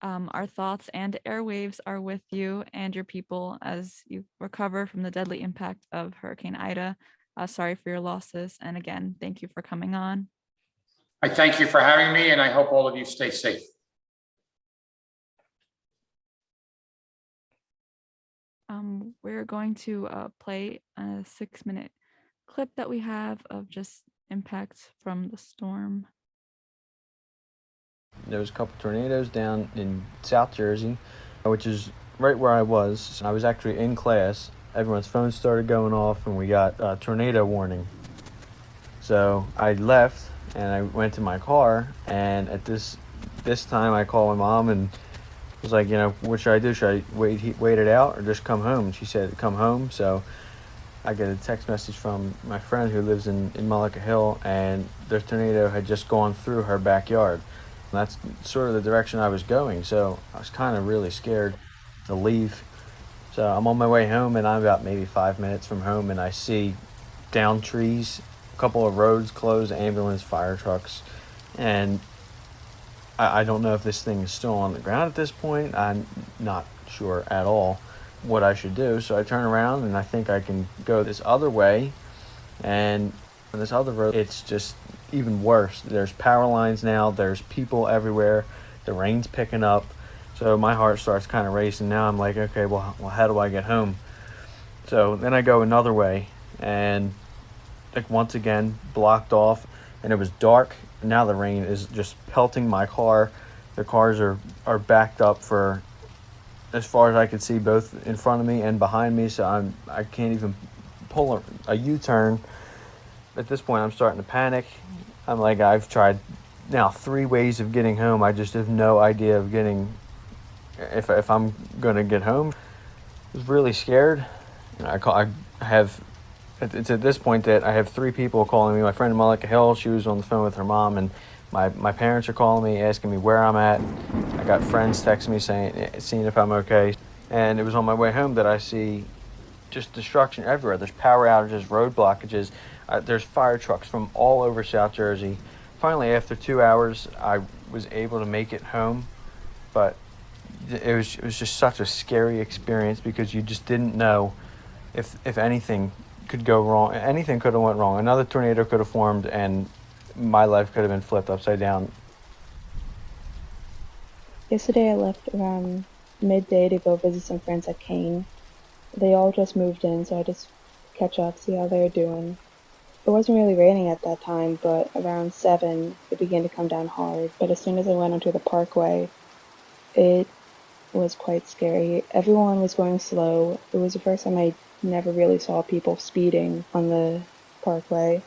Speaker 1: Our thoughts and airwaves are with you and your people as you recover from the deadly impact of Hurricane Ida. Sorry for your losses. And again, thank you for coming on.
Speaker 17: I thank you for having me, and I hope all of you stay safe.
Speaker 1: We're going to play a 6-minute clip that we have of just impacts from the storm.
Speaker 3: There was a couple tornadoes down in South Jersey, which is right where I was. I was actually in class. Everyone's phones started going off, and we got a tornado warning. So I left, and I went to my car, and at this time I called my mom and was like, what should I do? Should I wait it out or just come home? And she said, come home. So I get a text message from my friend who lives in Mullica Hill, and the tornado had just gone through her backyard. And that's sort of the direction I was going. So I was kind of really scared to leave. So I'm on my way home, and I'm about maybe 5 minutes from home, and I see down trees, a couple of roads closed, ambulance, fire trucks, and I don't know if this thing is still on the ground at this point. I'm not sure at all what I should do. So I turn around, and I think I can go this other way, and on this other road, it's just even worse. There's power lines now. There's people everywhere. The rain's picking up. So my heart starts kind of racing. Now I'm like, okay, well, how do I get home? So then I go another way, and like once again blocked off, and it was dark. Now the rain is just pelting my car. The cars are backed up for as far as I could see, both in front of me and behind me. So I can't even pull a U-turn. At this point, I'm starting to panic. I'm like, I've tried now 3 ways of getting home. I just have no idea of if I'm gonna get home. I was really scared. It's at this point that I have 3 people calling me. My friend in Mullica Hill, she was on the phone with her mom, and my parents are calling me, asking me where I'm at. I got friends texting me seeing if I'm okay. And it was on my way home that I see just destruction everywhere. There's power outages, road blockages. There's fire trucks from all over South Jersey. Finally, after 2 hours, I was able to make it home, but it was just such a scary experience because you just didn't know if anything could go wrong. Anything could have went wrong. Another tornado could have formed, and my life could have been flipped upside down.
Speaker 4: Yesterday I left around midday to go visit some friends at Kane. They all just moved in, so I just catch up, see how they're doing. It wasn't really raining at that time, but around 7 it began to come down hard. But as soon as I went onto the parkway, it was quite scary. Everyone was going slow. It was the first time I never really saw people speeding on the parkway.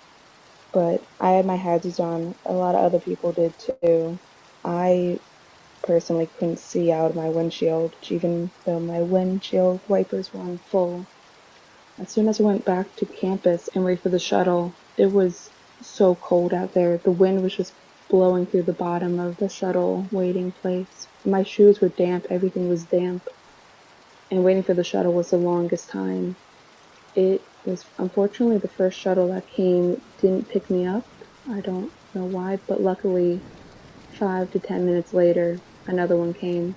Speaker 4: But I had my hazards on. A lot of other people did too. I personally couldn't see out of my windshield, even though my windshield wipers were on full. As soon as I went back to campus and waited for the shuttle, it was so cold out there. The wind was just blowing through the bottom of the shuttle waiting place. My shoes were damp, everything was damp. And waiting for the shuttle was the longest time. It was unfortunately the first shuttle that came didn't pick me up. I don't know why, but luckily 5 to 10 minutes later, another one came.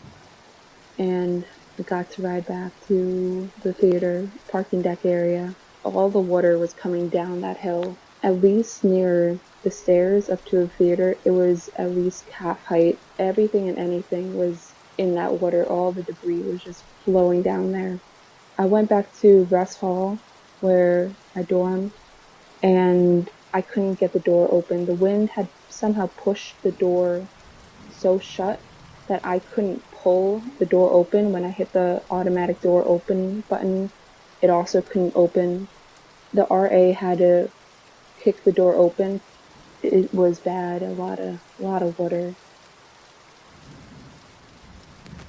Speaker 4: And I got to ride back to the theater parking deck area. All the water was coming down that hill. at least near the stairs up to the theater, it was at least calf height. Everything and anything was in that water. All the debris was just flowing down there. I went back to Rest Hall where I dormed, and I couldn't get the door open. The wind had somehow pushed the door so shut that I couldn't pull the door open. When I hit the automatic door open button, it also couldn't open. The RA had to kick the door open. It was bad. A lot of water.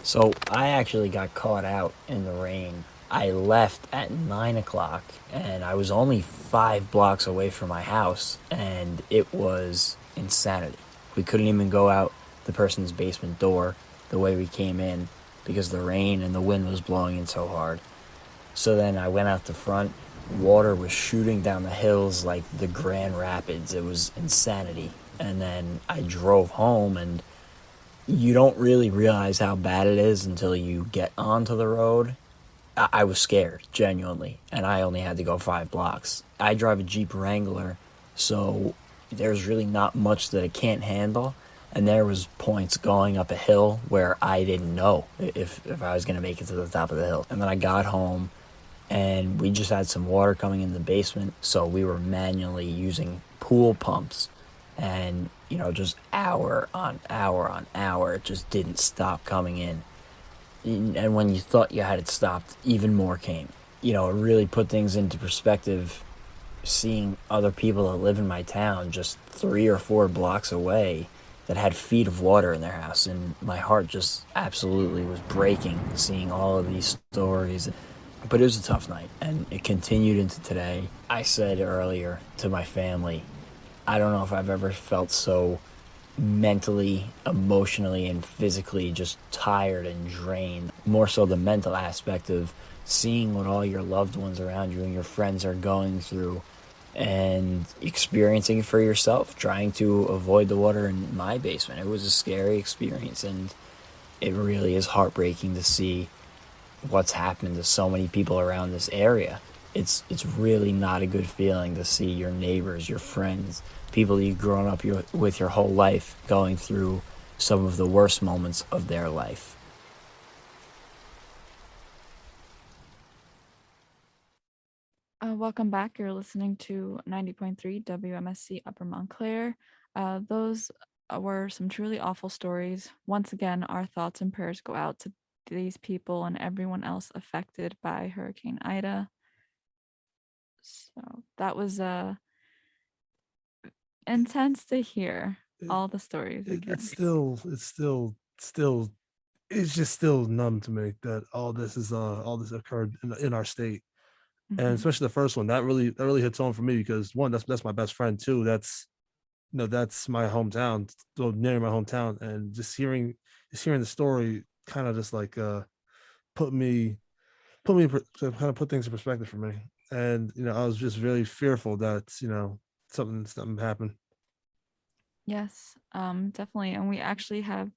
Speaker 5: So I actually got caught out in the rain. I left at 9 o'clock and I was only 5 blocks away from my house, and it was insanity. We couldn't even go out the person's basement door the way we came in because the rain and the wind was blowing in so hard. So then I went out the front. Water was shooting down the hills like the Grand Rapids. It was insanity. And then I drove home, and you don't really realize how bad it is until you get onto the road. I was scared, genuinely, and I only had to go 5 blocks. I drive a Jeep Wrangler, so there's really not much that it can't handle. And there was points going up a hill where I didn't know if I was going to make it to the top of the hill. And then I got home, and we just had some water coming in the basement, so we were manually using pool pumps. And, just hour on hour on hour, it just didn't stop coming in. And when you thought you had it stopped, even more came. It really put things into perspective, seeing other people that live in my town just 3 or 4 blocks away that had feet of water in their house. And my heart just absolutely was breaking, seeing all of these stories. But it was a tough night, and it continued into today. I said earlier to my family, I don't know if I've ever felt so mentally, emotionally, and physically just tired and drained. More so the mental aspect of seeing what all your loved ones around you and your friends are going through and experiencing it for yourself, trying to avoid the water in my basement. It was a scary experience, and it really is heartbreaking to see what's happened to so many people around this area. It's really not a good feeling to see your neighbors, your friends, people you've grown up with your whole life going through some of the worst moments of their life.
Speaker 1: Welcome back. You're listening to 90.3 WMSC Upper Montclair. Those were some truly awful stories. Once again, our thoughts and prayers go out to these people and everyone else affected by Hurricane Ida. So that was intense to hear all the stories again.
Speaker 6: It's just still numb to me that all this occurred in our state. And especially the first one that really hits home for me, because one, that's my best friend. Two, that's my hometown, so near my hometown, and just hearing the story kind of just like put things in perspective for me. And I was just really fearful that something happened.
Speaker 1: Yes, definitely. And we actually have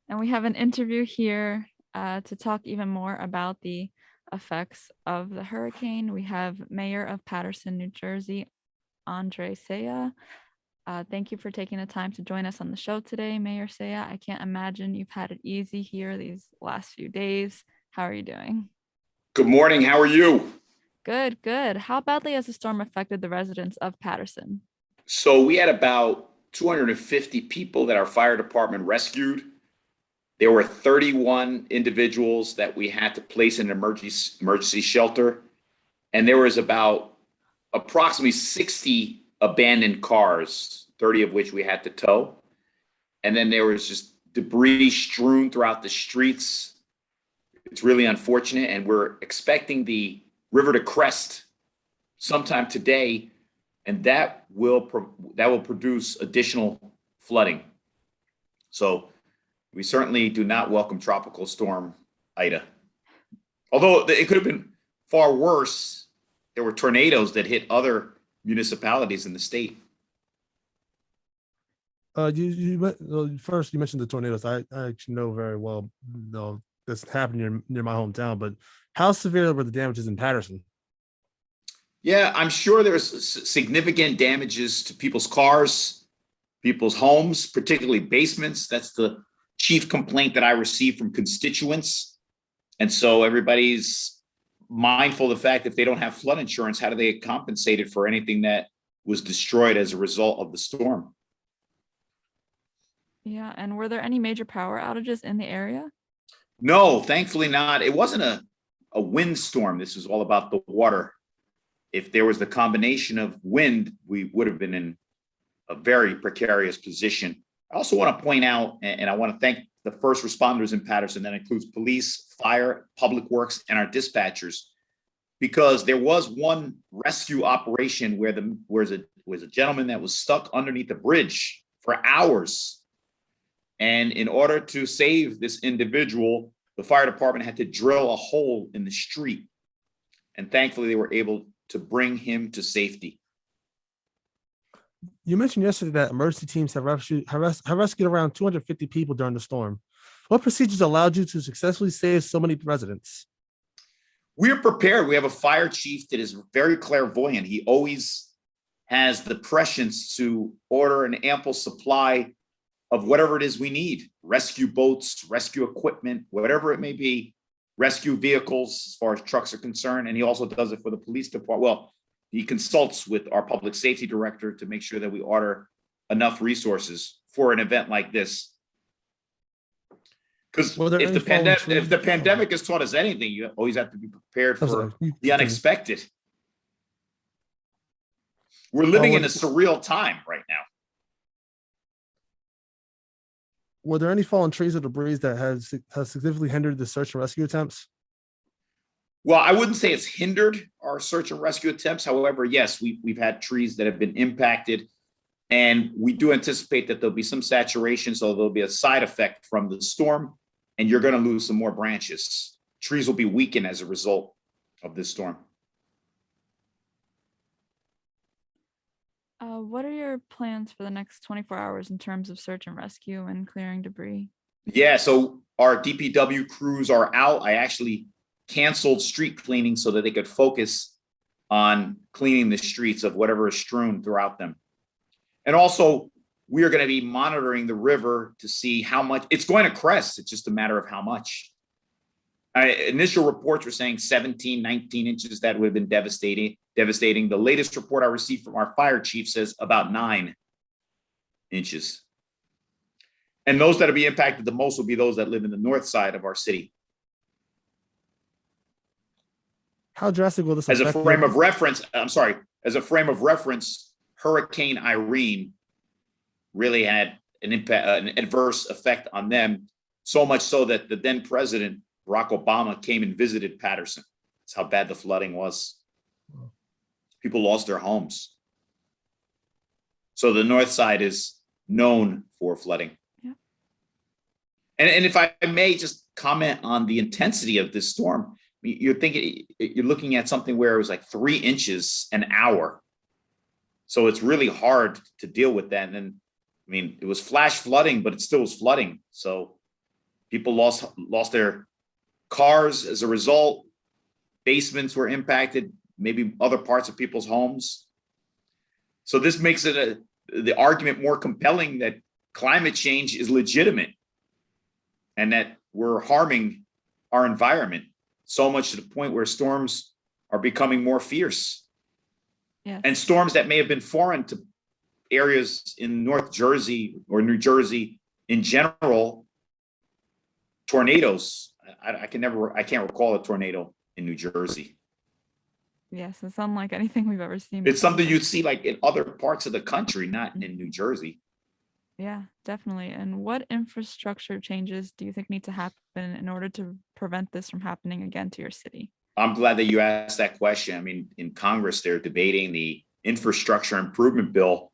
Speaker 1: an interview here to talk even more about the effects of the hurricane. We have Mayor of Patterson, New Jersey, Andre Saya. Thank you for taking the time to join us on the show today, Mayor Saya. I can't imagine you've had it easy here these last few days. How are you doing?
Speaker 18: Good morning. How are you?
Speaker 1: Good, good. How badly has the storm affected the residents of Patterson?
Speaker 18: So we had about 250 people that our fire department rescued. There were 31 individuals that we had to place in an emergency shelter. And there was about approximately 60 abandoned cars, 30 of which we had to tow. And then there was just debris strewn throughout the streets. It's really unfortunate. And we're expecting the river to crest sometime today, and that will produce additional flooding. So we certainly do not welcome Tropical Storm Ida. Although it could have been far worse. There were tornadoes that hit other municipalities in the state.
Speaker 6: First you mentioned the tornadoes. I actually know very well this happened near my hometown, but how severe were the damages in Patterson?
Speaker 18: Yeah, I'm sure there's significant damages to people's cars, people's homes, particularly basements. That's the chief complaint that I receive from constituents. And so everybody's mindful of the fact that if they don't have flood insurance, how do they get compensated for anything that was destroyed as a result of the storm?
Speaker 1: Yeah, and were there any major power outages in the area?
Speaker 18: No, thankfully not. It wasn't a windstorm. This was all about the water. If there was the combination of wind, we would have been in a very precarious position. I also want to point out, and I want to thank the first responders in Patterson. That includes police, fire, public works, and our dispatchers, because there was one rescue operation where there was a gentleman that was stuck underneath the bridge for hours. And in order to save this individual, the fire department had to drill a hole in the street. And thankfully, they were able to bring him to safety.
Speaker 6: You mentioned yesterday that emergency teams have rescued around 250 people during the storm. What procedures allowed you to successfully save so many residents?
Speaker 18: We're prepared. We have a fire chief that is very clairvoyant. He always has the prescience to order an ample supply of whatever it is we need: rescue boats, rescue equipment, whatever it may be, rescue vehicles as far as trucks are concerned. And he also does it for the police department. Well, he consults with our public safety director to make sure that we order enough resources for an event like this. Because if the pandemic has taught us anything, you always have to be prepared for the unexpected. We're living in a surreal time right now.
Speaker 6: Were there any fallen trees or debris that has significantly hindered the search and rescue attempts?
Speaker 18: Well, I wouldn't say it's hindered our search and rescue attempts. However, yes, we've had trees that have been impacted, and we do anticipate that there'll be some saturation, so there'll be a side effect from the storm, and you're going to lose some more branches. Trees will be weakened as a result of this storm.
Speaker 1: What are your plans for the next 24 hours in terms of search and rescue and clearing debris?
Speaker 18: Yeah, so our DPW crews are out. I actually canceled street cleaning so that they could focus on cleaning the streets of whatever is strewn throughout them. And also, we are going to be monitoring the river to see how much it's going to crest. It's just a matter of how much. Initial reports were saying 17, 19 inches. That would have been devastating. The latest report I received from our fire chief says about 9 inches. And those that will be impacted the most will be those that live in the north side of our city.
Speaker 6: How drastic will this
Speaker 18: affect? As a frame of reference, Hurricane Irene really had an adverse effect on them, so much so that the then president, Barack Obama, came and visited Patterson. That's how bad the flooding was. People lost their homes. So the north side is known for flooding.
Speaker 1: Yeah.
Speaker 18: And if I may just comment on the intensity of this storm, you're looking at something where it was like 3 inches an hour. So it's really hard to deal with that. And I mean, it was flash flooding, but it still was flooding. So people lost their cars as a result. Basements were impacted, maybe other parts of people's homes. So this makes it the argument more compelling that climate change is legitimate and that we're harming our environment so much to the point where storms are becoming more fierce.
Speaker 1: Yes.
Speaker 18: And storms that may have been foreign to areas in North Jersey or New Jersey in general, tornadoes. I can't recall a tornado in New Jersey.
Speaker 1: Yes, it's unlike anything we've ever seen.
Speaker 18: It's something you'd see like in other parts of the country, not in New Jersey.
Speaker 1: Yeah, definitely. And what infrastructure changes do you think need to happen in order to prevent this from happening again to your city?
Speaker 18: I'm glad that you asked that question. I mean, in Congress, they're debating the infrastructure improvement bill.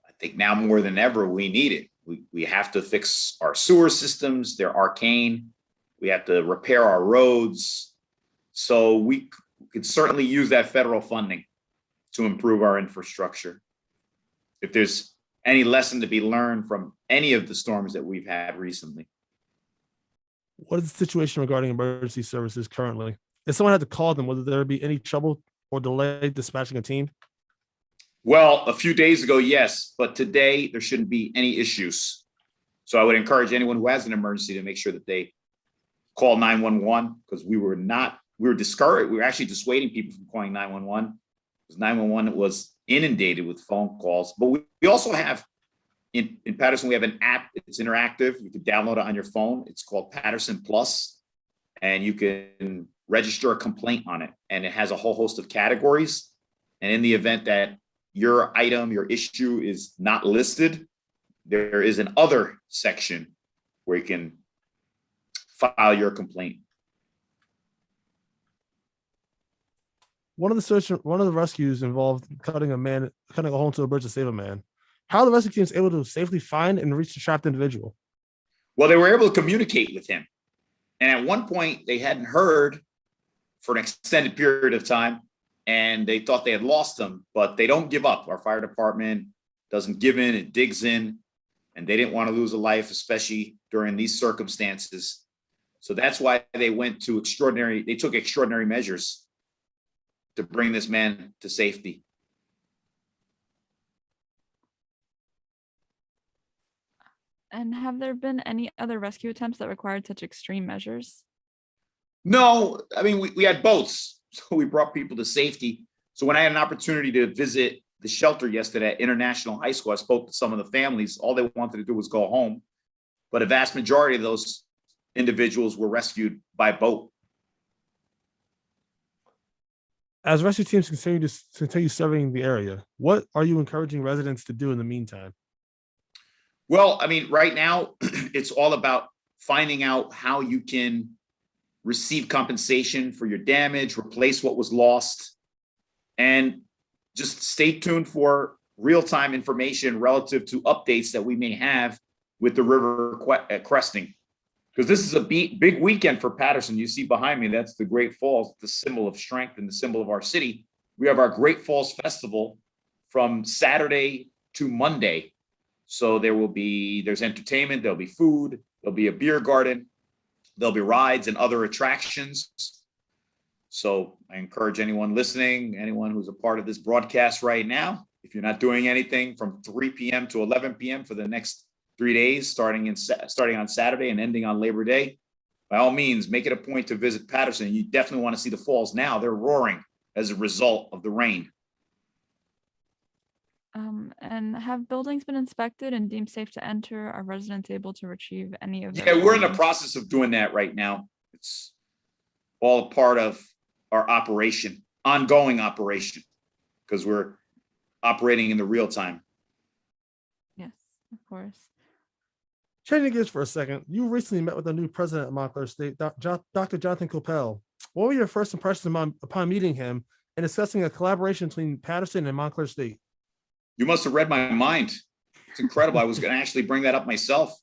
Speaker 18: I think now more than ever, we need it. We have to fix our sewer systems. They're arcane. We have to repair our roads. So we could certainly use that federal funding to improve our infrastructure. If there's any lesson to be learned from any of the storms that we've had recently.
Speaker 6: What is the situation regarding emergency services currently? If someone had to call them, would there be any trouble or delay dispatching a team?
Speaker 18: Well, a few days ago, yes, but today there shouldn't be any issues. So I would encourage anyone who has an emergency to make sure that they call 911, because we were discouraged. We were actually dissuading people from calling 911 because 911 was inundated with phone calls. But we also have in Patterson, we have an app. It's interactive. You can download it on your phone. It's called Patterson Plus, and you can register a complaint on it. And it has a whole host of categories. And in the event that your item, your issue is not listed, there is an other section where you can file your complaint.
Speaker 6: One of the rescues involved cutting a hole into a bridge to save a man. How are the rescue teams able to safely find and reach the trapped individual?
Speaker 18: Well, they were able to communicate with him. And at one point, they hadn't heard for an extended period of time, and they thought they had lost him, but they don't give up. Our fire department doesn't give in, it digs in, and they didn't want to lose a life, especially during these circumstances. So that's why they took extraordinary measures to bring this man to safety.
Speaker 1: And have there been any other rescue attempts that required such extreme measures?
Speaker 18: No, I mean, we had boats, so we brought people to safety. So when I had an opportunity to visit the shelter yesterday at International High School, I spoke to some of the families. All they wanted to do was go home. But a vast majority of those individuals were rescued by boat.
Speaker 6: As rescue teams continue serving the area, what are you encouraging residents to do in the meantime?
Speaker 18: Well, I mean, right now, it's all about finding out how you can receive compensation for your damage, replace what was lost, and just stay tuned for real-time information relative to updates that we may have with the river cresting. Because this is a big weekend for Patterson. You see behind me, that's the Great Falls, the symbol of strength and the symbol of our city. We have our Great Falls Festival from Saturday to Monday. So there's entertainment, there'll be food, there'll be a beer garden, there'll be rides and other attractions. So I encourage anyone listening, anyone who's a part of this broadcast right now, if you're not doing anything from 3 p.m. to 11 p.m. for the next 3 days, starting on Saturday and ending on Labor Day, by all means, make it a point to visit Patterson. You definitely want to see the falls now. They're roaring as a result of the rain.
Speaker 1: And have buildings been inspected and deemed safe to enter? Are residents able to retrieve any of their
Speaker 18: Yeah, we're in the
Speaker 1: belongings?
Speaker 18: process of doing that right now. It's all a part of our ongoing operation, because we're operating in the real time.
Speaker 1: Yes, of course.
Speaker 6: Changing gears for a second, you recently met with the new president of Montclair State, Dr. Jonathan Coppell. What were your first impressions upon meeting him and discussing a collaboration between Patterson and Montclair State?
Speaker 18: You must have read my mind. It's incredible. I was going to actually bring that up myself.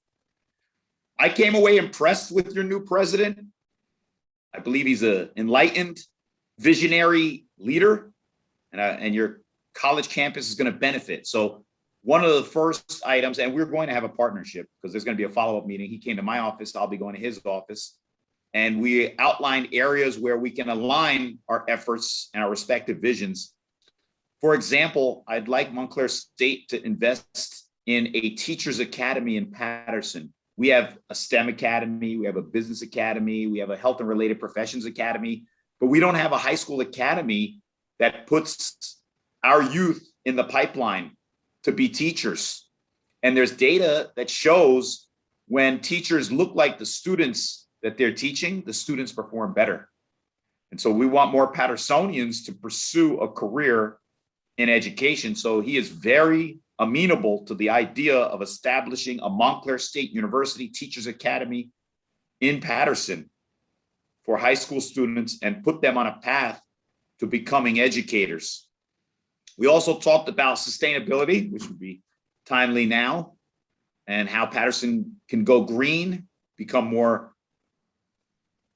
Speaker 18: I came away impressed with your new president. I believe he's an enlightened, visionary leader, and your college campus is going to benefit. So one of the first items, and we're going to have a partnership because there's going to be a follow-up meeting. He came to my office. I'll be going to his office. And we outlined areas where we can align our efforts and our respective visions. For example, I'd like Montclair State to invest in a teacher's academy in Patterson. We have a STEM academy, we have a business academy, we have a health and related professions academy, but we don't have a high school academy that puts our youth in the pipeline to be teachers. And there's data that shows when teachers look like the students that they're teaching, the students perform better. And so we want more Pattersonians to pursue a career in education. So he is very amenable to the idea of establishing a Montclair State University Teachers Academy in Patterson for high school students and put them on a path to becoming educators. We also talked about sustainability, which would be timely now, and how Patterson can go green, become more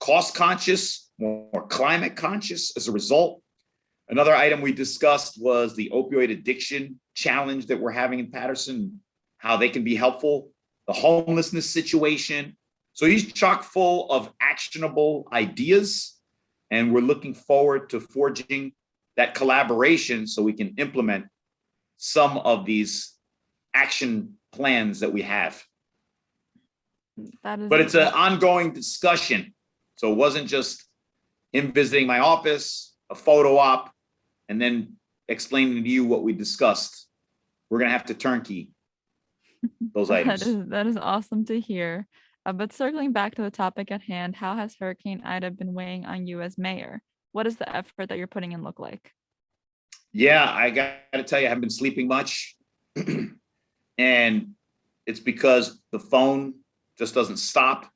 Speaker 18: cost conscious, more climate conscious as a result. Another item we discussed was the opioid addiction challenge that we're having in Patterson, how they can be helpful, the homelessness situation. So he's chock full of actionable ideas, and we're looking forward to forging that collaboration so we can implement some of these action plans that we have.
Speaker 1: That is
Speaker 18: But it's an ongoing discussion. So it wasn't just him visiting my office, a photo op, and then explaining to you what we discussed. We're going to have to turnkey those items.
Speaker 1: that is awesome to hear. But circling back to the topic at hand, how has Hurricane Ida been weighing on you as mayor? What does the effort that you're putting in look like?
Speaker 18: Yeah, I got to tell you, I haven't been sleeping much. And it's because the phone just doesn't stop,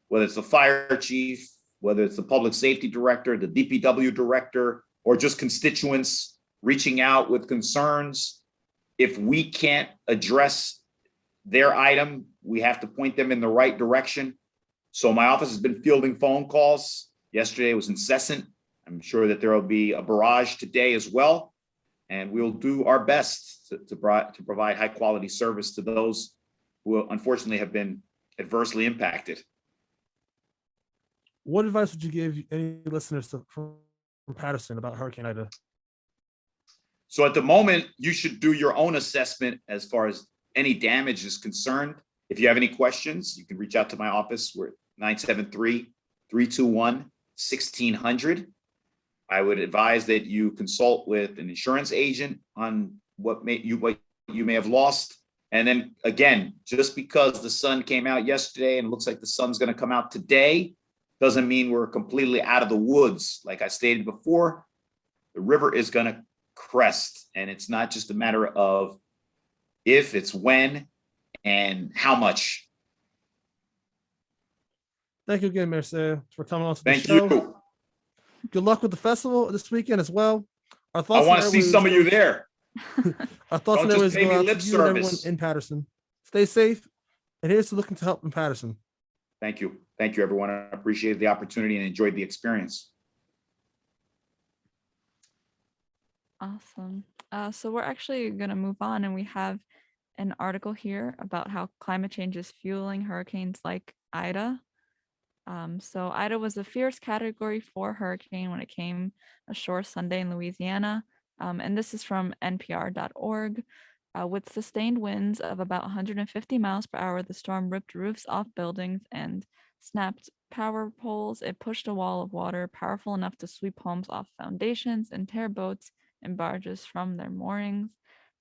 Speaker 18: whether it's the fire chief, whether it's the public safety director, the DPW director, or just constituents reaching out with concerns. If we can't address their item, we have to point them in the right direction. So my office has been fielding phone calls. Yesterday was incessant. I'm sure that there will be a barrage today as well. And we'll do our best to provide high quality service to those who unfortunately have been adversely impacted.
Speaker 6: What advice would you give any listeners from Patterson about Hurricane Ida?
Speaker 18: So at the moment, you should do your own assessment as far as any damage is concerned. If you have any questions, you can reach out to my office. We're 973-321-1600. I would advise that you consult with an insurance agent on what you may have lost. And then again, just because the sun came out yesterday and it looks like the sun's going to come out today, doesn't mean we're completely out of the woods. Like I stated before, the river is going to crest, and it's not just a matter of if, it's when and how much.
Speaker 6: Thank you again, Mayor, for coming on to the
Speaker 18: Thank
Speaker 6: show.
Speaker 18: you.
Speaker 6: Good luck with the festival this weekend as well. Our
Speaker 18: I
Speaker 6: thoughts
Speaker 18: want to see some of you there.
Speaker 6: Our thoughts and
Speaker 18: Don't
Speaker 6: airways
Speaker 18: just pay
Speaker 6: go
Speaker 18: me
Speaker 6: out to
Speaker 18: lip
Speaker 6: you and everyone
Speaker 18: service.
Speaker 6: in Patterson. Stay safe, and here's to looking to help in Patterson.
Speaker 18: Thank you. Thank you, everyone. I appreciated the opportunity and enjoyed the experience.
Speaker 1: Awesome. So we're actually going to move on, and we have an article here about how climate change is fueling hurricanes like Ida. So Ida was a fierce Category 4 hurricane when it came ashore Sunday in Louisiana. And this is from npr.org. With sustained winds of about 150 miles per hour, the storm ripped roofs off buildings and snapped power poles. It pushed a wall of water powerful enough to sweep homes off foundations and tear boats and barges from their moorings.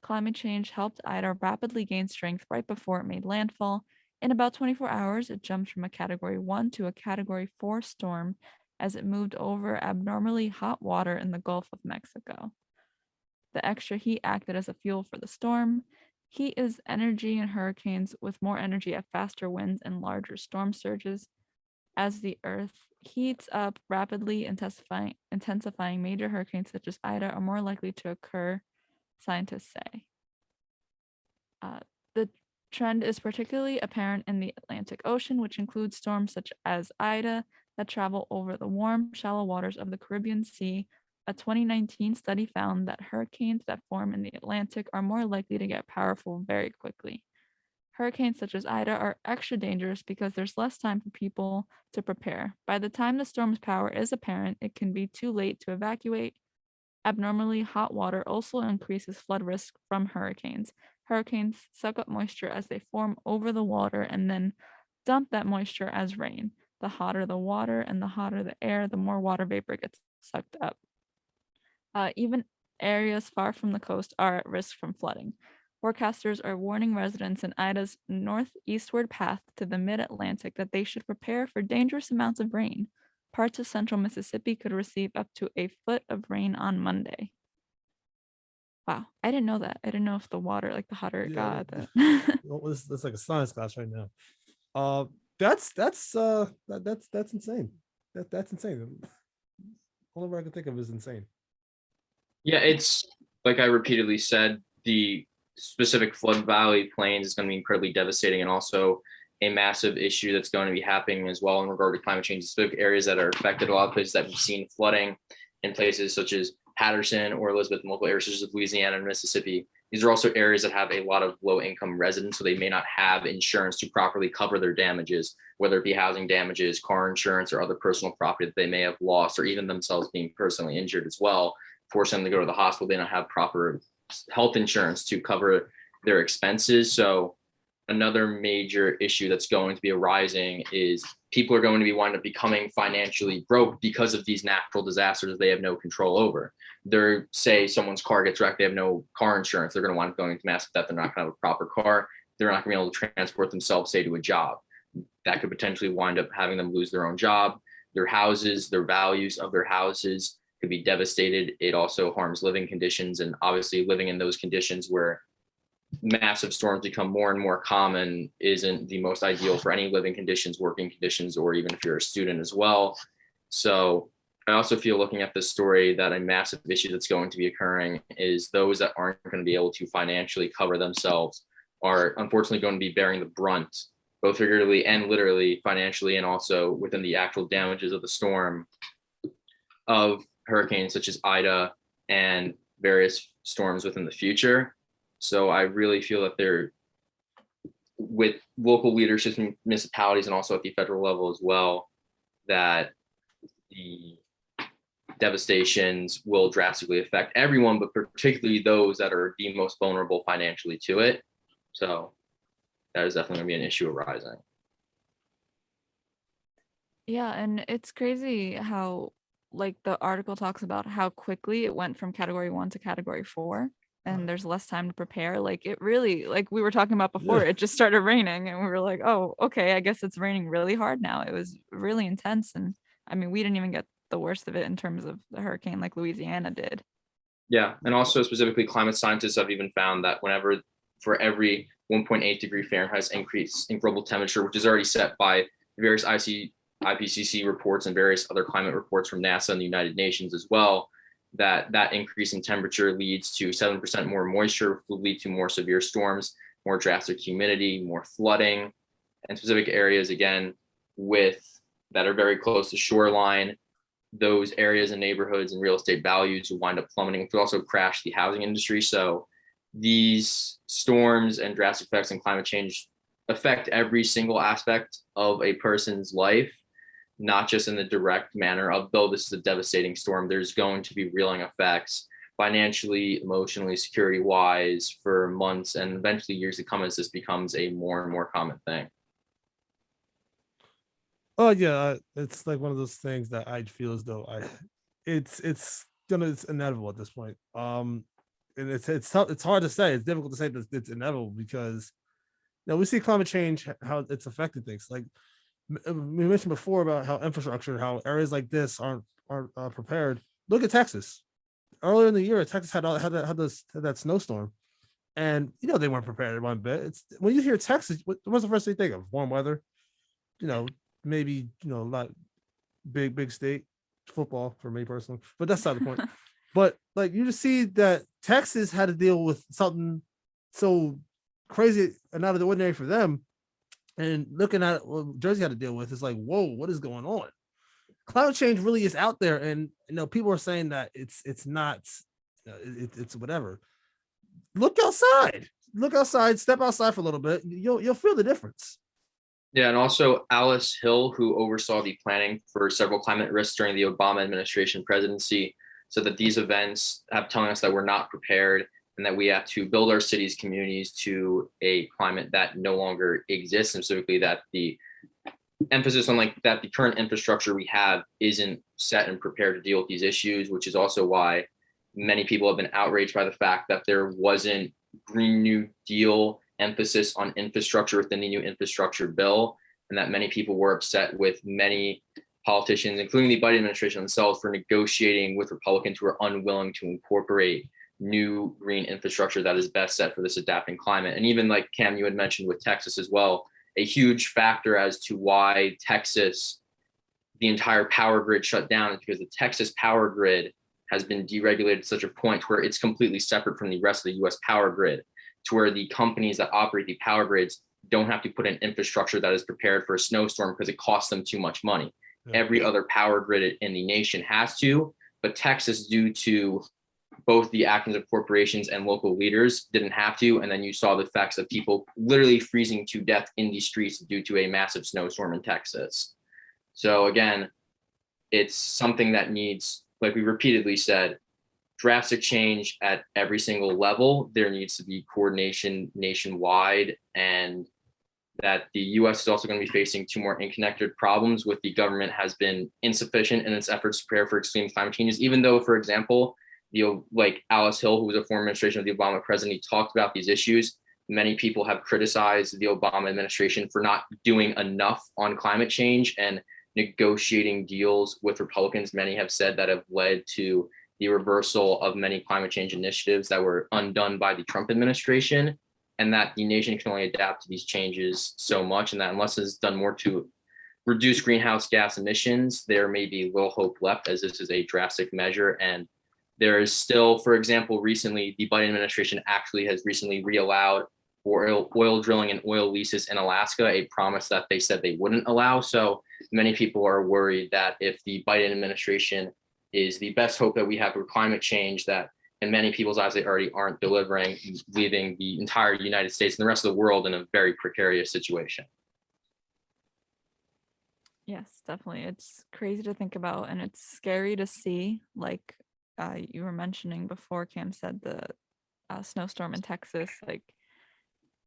Speaker 1: Climate change helped Ida rapidly gain strength right before it made landfall. In about 24 hours, it jumped from a Category 1 to a Category 4 storm as it moved over abnormally hot water in the Gulf of Mexico. The extra heat acted as a fuel for the storm. Heat is energy in hurricanes, with more energy at faster winds and larger storm surges. As the Earth heats up rapidly, intensifying major hurricanes such as Ida are more likely to occur, scientists say. The trend is particularly apparent in the Atlantic Ocean, which includes storms such as Ida that travel over the warm, shallow waters of the Caribbean Sea. A 2019 study found that hurricanes that form in the Atlantic are more likely to get powerful very quickly. Hurricanes such as Ida are extra dangerous because there's less time for people to prepare. By the time the storm's power is apparent, it can be too late to evacuate. Abnormally hot water also increases flood risk from hurricanes. Hurricanes suck up moisture as they form over the water and then dump that moisture as rain. The hotter the water and the hotter the air, the more water vapor gets sucked up. Even areas far from the coast are at risk from flooding. Forecasters are warning residents in Ida's northeastward path to the mid-Atlantic that they should prepare for dangerous amounts of rain. Parts of central Mississippi could receive up to a foot of rain on Monday. Wow, I didn't know that. I didn't know if the water, like the hotter it got.
Speaker 6: That's like a science class right now. That's insane. That's insane. All I can think of is insane.
Speaker 2: Yeah, it's like I repeatedly said, the specific flood valley plains is going to be incredibly devastating, and also a massive issue that's going to be happening as well in regard to climate change. Specific areas that are affected, a lot of places that we've seen flooding in places such as Patterson or Elizabeth, multiple areas such as Louisiana and Mississippi. These are also areas that have a lot of low-income residents, so they may not have insurance to properly cover their damages, whether it be housing damages, car insurance, or other personal property that they may have lost, or even themselves being personally injured as well. force them to go to the hospital. They don't have proper health insurance to cover their expenses. So another major issue that's going to be arising is people are going to wind up becoming financially broke because of these natural disasters they have no control over. They're, say someone's car gets wrecked, they have no car insurance, they're going to wind up going into massive debt, they're not going to have a proper car, they're not going to be able to transport themselves, say, to a job. That could potentially wind up having them lose their own job, their houses, their values of their houses could be devastated. It also harms living conditions, and obviously living in those conditions where massive storms become more and more common isn't the most ideal for any living conditions, working conditions, or even if you're a student as well. So I also feel, looking at this story, that a massive issue that's going to be occurring is those that aren't going to be able to financially cover themselves are unfortunately going to be bearing the brunt, both figuratively and literally, financially, and also within the actual damages of the storm, of hurricanes such as Ida and various storms within the future. So I really feel that they're, with local leadership and municipalities and also at the federal level as well, that the devastations will drastically affect everyone, but particularly those that are the most vulnerable financially to it. So that is definitely going to be an issue arising.
Speaker 1: Yeah, and it's crazy how, like, the article talks about how quickly it went from category 1 to category 4, and there's less time to prepare. Like, it really, like we were talking about before, it just started raining and we were like, oh, okay, I guess it's raining really hard now. It was really intense, and I mean, we didn't even get the worst of it in terms of the hurricane like Louisiana did.
Speaker 2: Yeah, and also specifically climate scientists have even found that whenever, for every 1.8 degree Fahrenheit increase in global temperature, which is already set by various IPCC reports and various other climate reports from NASA and the United Nations as well, that increase in temperature leads to 7% more moisture, will lead to more severe storms, more drastic humidity, more flooding, and specific areas, again, that are very close to shoreline. Those areas and neighborhoods and real estate values will wind up plummeting, which will also crash the housing industry. So these storms and drastic effects in climate change affect every single aspect of a person's life, not just in the direct manner of, though this is a devastating storm, there's going to be reeling effects financially, emotionally, security wise, for months and eventually years to come as this becomes a more and more common thing.
Speaker 6: Oh yeah, it's like one of those things that I feel as though it's inevitable at this point. And it's tough, it's hard to say. It's difficult to say that it's inevitable because, you know, we see climate change, how it's affected things. Like we mentioned before about how infrastructure, how areas like this aren't prepared. Look at Texas. Earlier in the year, Texas had that snowstorm, and you know they weren't prepared one bit. It's when you hear Texas, what's the first thing you think of? Warm weather, you know, maybe, you know, a lot big state football for me personally, but that's not the point. But like you just see that Texas had to deal with something so crazy and out of the ordinary for them, and looking at what Jersey had to deal with, it's like, whoa, what is going on? Climate change really is out there, and you know people are saying that it's not, it's whatever. Look outside, step outside for a little bit, you'll feel the difference.
Speaker 2: Yeah, and also Alice Hill, who oversaw the planning for several climate risks during the Obama administration presidency, said that these events have telling us that we're not prepared and that we have to build our cities, communities to a climate that no longer exists, and specifically that the emphasis on that the current infrastructure we have isn't set and prepared to deal with these issues, which is also why many people have been outraged by the fact that there wasn't Green New Deal emphasis on infrastructure within the new infrastructure bill, and that many people were upset with many politicians, including the Biden administration themselves, for negotiating with Republicans who are unwilling to incorporate new green infrastructure that is best set for this adapting climate. And even like Cam, you had mentioned with Texas as well, a huge factor as to why Texas, the entire power grid shut down, is because the Texas power grid has been deregulated to such a point where it's completely separate from the rest of the US power grid, to where the companies that operate the power grids don't have to put in infrastructure that is prepared for a snowstorm because it costs them too much money. Every other power grid in the nation has to, but Texas, due to both the actions of corporations and local leaders, didn't have to. And then you saw the effects of people literally freezing to death in the streets due to a massive snowstorm in Texas. So again, it's something that needs, like we repeatedly said, drastic change at every single level. There needs to be coordination nationwide, and that the U.S. is also going to be facing two more interconnected problems with the government has been insufficient in its efforts to prepare for extreme climate changes. Even though, for example, like Alice Hill, who was a former administration of the Obama president, he talked about these issues. Many people have criticized the Obama administration for not doing enough on climate change and negotiating deals with Republicans. Many have said that have led to the reversal of many climate change initiatives that were undone by the Trump administration, and that the nation can only adapt to these changes so much, and that unless it's done more to reduce greenhouse gas emissions, there may be little hope left, as this is a drastic measure. And there is still, for example, recently, the Biden administration actually has recently reallowed oil drilling and oil leases in Alaska, a promise that they said they wouldn't allow. So many people are worried that if the Biden administration is the best hope that we have for climate change, that in many people's eyes, they already aren't delivering, leaving the entire United States and the rest of the world in a very precarious situation.
Speaker 1: Yes, definitely. It's crazy to think about, and it's scary to see. Like you were mentioning before, Cam said the snowstorm in Texas. Like,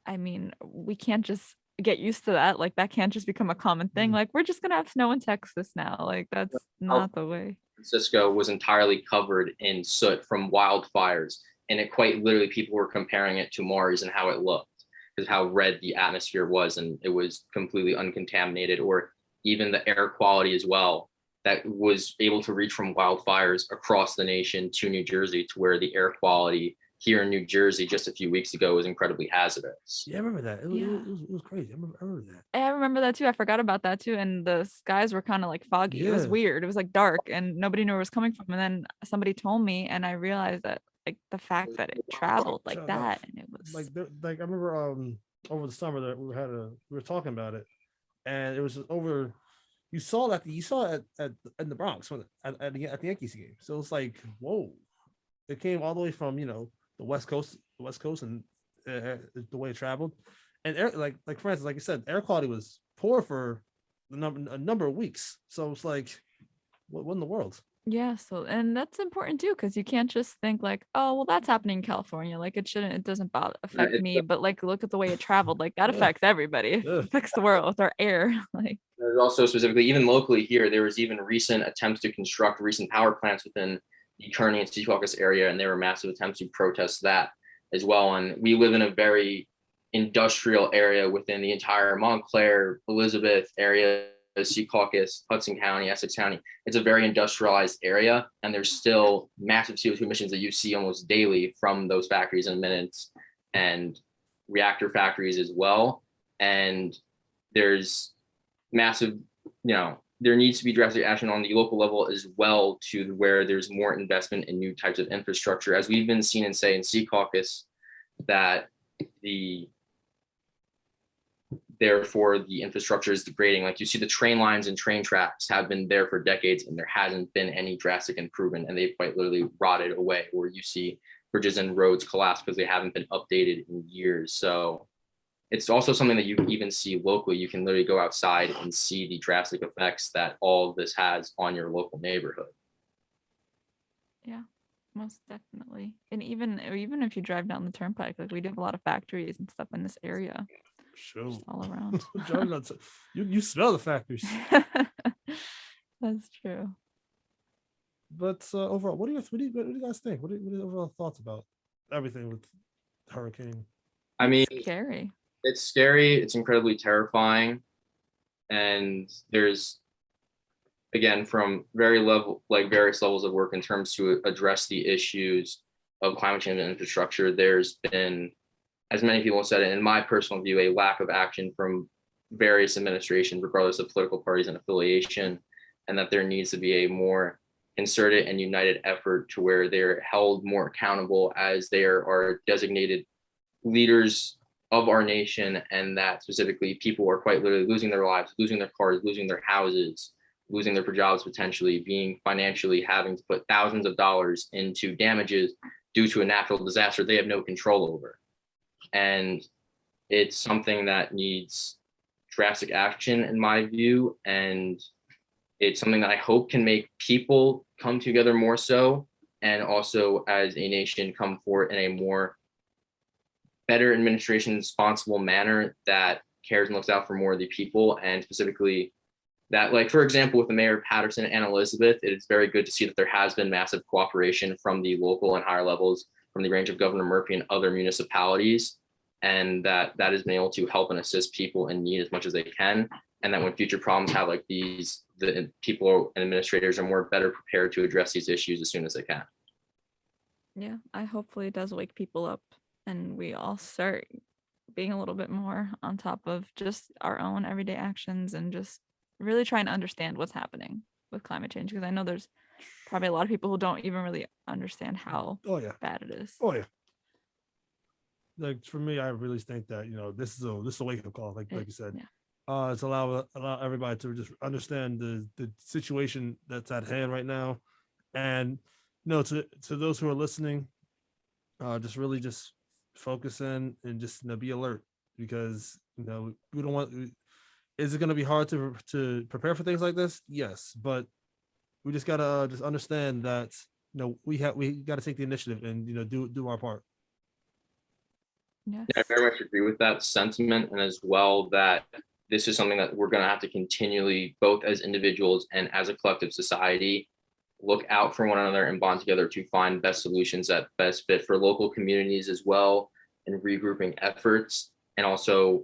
Speaker 1: I mean, we can't just get used to that. Like, that can't just become a common thing. Like, we're just gonna have snow in Texas now. Like, that's not the way.
Speaker 2: Francisco was entirely covered in soot from wildfires, and it quite literally, people were comparing it to Mars and how it looked, because how red the atmosphere was, and it was completely uncontaminated. Or even the air quality as well, that was able to reach from wildfires across the nation to New Jersey, to where the air quality here in New Jersey just a few weeks ago was incredibly hazardous.
Speaker 6: Yeah, I remember that. It was crazy. I remember that.
Speaker 1: I remember that too. I forgot about that too. And the skies were kind of like foggy. It was
Speaker 6: Yeah.
Speaker 1: weird. It was like dark and nobody knew where it was coming from. And then somebody told me, and I realized that like the fact that it traveled like that, and it was
Speaker 6: like I remember over the summer that we were talking about it, and it was over. You saw it in the Bronx at the Yankees game. So it's like, whoa, it came all the way from the West Coast, and the way it traveled, and like for instance, like you said, air quality was poor for a number of weeks. So it's like, what in the world?
Speaker 1: Yeah, so and that's important too, because you can't just think like, oh well, that's happening in California, like it doesn't affect me, but like look at the way it traveled, like that affects everybody. It affects the world with our air. Like
Speaker 2: there's also specifically, even locally here, there was even recent attempts to construct recent power plants within the Kearney and Secaucus area, and there were massive attempts to protest that as well. And we live in a very industrial area within the entire Montclair, Elizabeth area, Secaucus, Hudson County, Essex County. It's a very industrialized area, and there's still massive CO2 emissions that you see almost daily from those factories in minutes, and reactor factories as well. And there's massive, there needs to be drastic action on the local level as well, to where there's more investment in new types of infrastructure, as we've been seen in, say, in Secaucus, that therefore the infrastructure is degrading. Like you see the train lines and train tracks have been there for decades, and there hasn't been any drastic improvement, and they've quite literally rotted away. Or you see bridges and roads collapse because they haven't been updated in years. So it's also something that you even see locally. You can literally go outside and see the drastic effects that all of this has on your local neighborhood.
Speaker 1: yeah, most definitely. And even if you drive down the turnpike, like we do have a lot of factories and stuff in this area.
Speaker 6: Sure.
Speaker 1: Just all around.
Speaker 6: you smell the factories.
Speaker 1: That's true.
Speaker 6: But overall, what do you guys think? What are your overall thoughts about everything with hurricane?
Speaker 2: I mean,
Speaker 1: scary.
Speaker 2: It's scary. It's incredibly terrifying. And there's, again, from various levels of work in terms to address the issues of climate change and infrastructure, there's been, as many people have said, in my personal view, a lack of action from various administrations, regardless of political parties and affiliation, and that there needs to be a more concerted and united effort to where they're held more accountable as there are designated leaders of our nation, and that specifically people are quite literally losing their lives, losing their cars, losing their houses, losing their jobs, potentially being financially having to put thousands of dollars into damages due to a natural disaster they have no control over. And it's something that needs drastic action in my view, and it's something that I hope can make people come together more so and also as a nation come forward in a more better administration responsible manner that cares and looks out for more of the people, and specifically that, like, for example, with the mayor of Patterson and Elizabeth, it is very good to see that there has been massive cooperation from the local and higher levels, from the range of Governor Murphy and other municipalities, and that has been able to help and assist people in need as much as they can. And that when future problems have like these, the people and administrators are more better prepared to address these issues as soon as they can.
Speaker 1: Yeah, I hopefully it does wake people up and we all start being a little bit more on top of just our own everyday actions and just really trying to understand what's happening with climate change, because I know there's probably a lot of people who don't even really understand how bad it is.
Speaker 6: Oh yeah. Like for me, I really think that this is a wake up call, like you said. It's allow everybody to just understand the situation that's at hand right now, and to those who are listening, just really just focus in and just be alert, because we don't want. Is it going to be hard to prepare for things like this? Yes, but we just gotta just understand that we got to take the initiative and do our part.
Speaker 2: Yeah, I very much agree with that sentiment, and as well that this is something that we're going to have to continually, both as individuals and as a collective society, look out for one another and bond together to find best solutions that best fit for local communities as well, and regrouping efforts, and also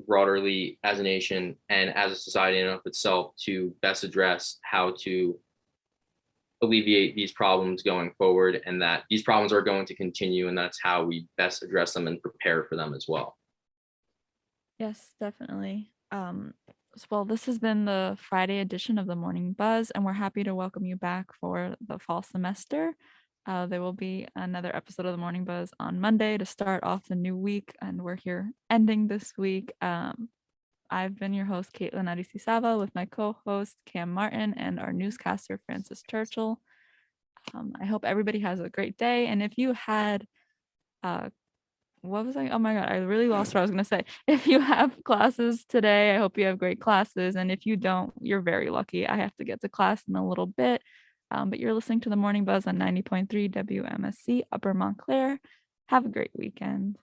Speaker 2: broaderly as a nation and as a society in and of itself to best address how to alleviate these problems going forward, and that these problems are going to continue, and that's how we best address them and prepare for them as well.
Speaker 1: Yes, definitely. Well, this has been the Friday edition of the Morning Buzz, and we're happy to welcome you back for the fall semester. There will be another episode of the Morning Buzz on Monday to start off the new week, and we're here ending this week. I've been your host, Caitlin Aristizabal, with my co-host, Cam Martin, and our newscaster, Francis Churchill. I hope everybody has a great day. And if you had, what was I? Oh my God, I really lost what I was going to say. If you have classes today, I hope you have great classes. And if you don't, you're very lucky. I have to get to class in a little bit. But you're listening to the Morning Buzz on 90.3 WMSC, Upper Montclair. Have a great weekend.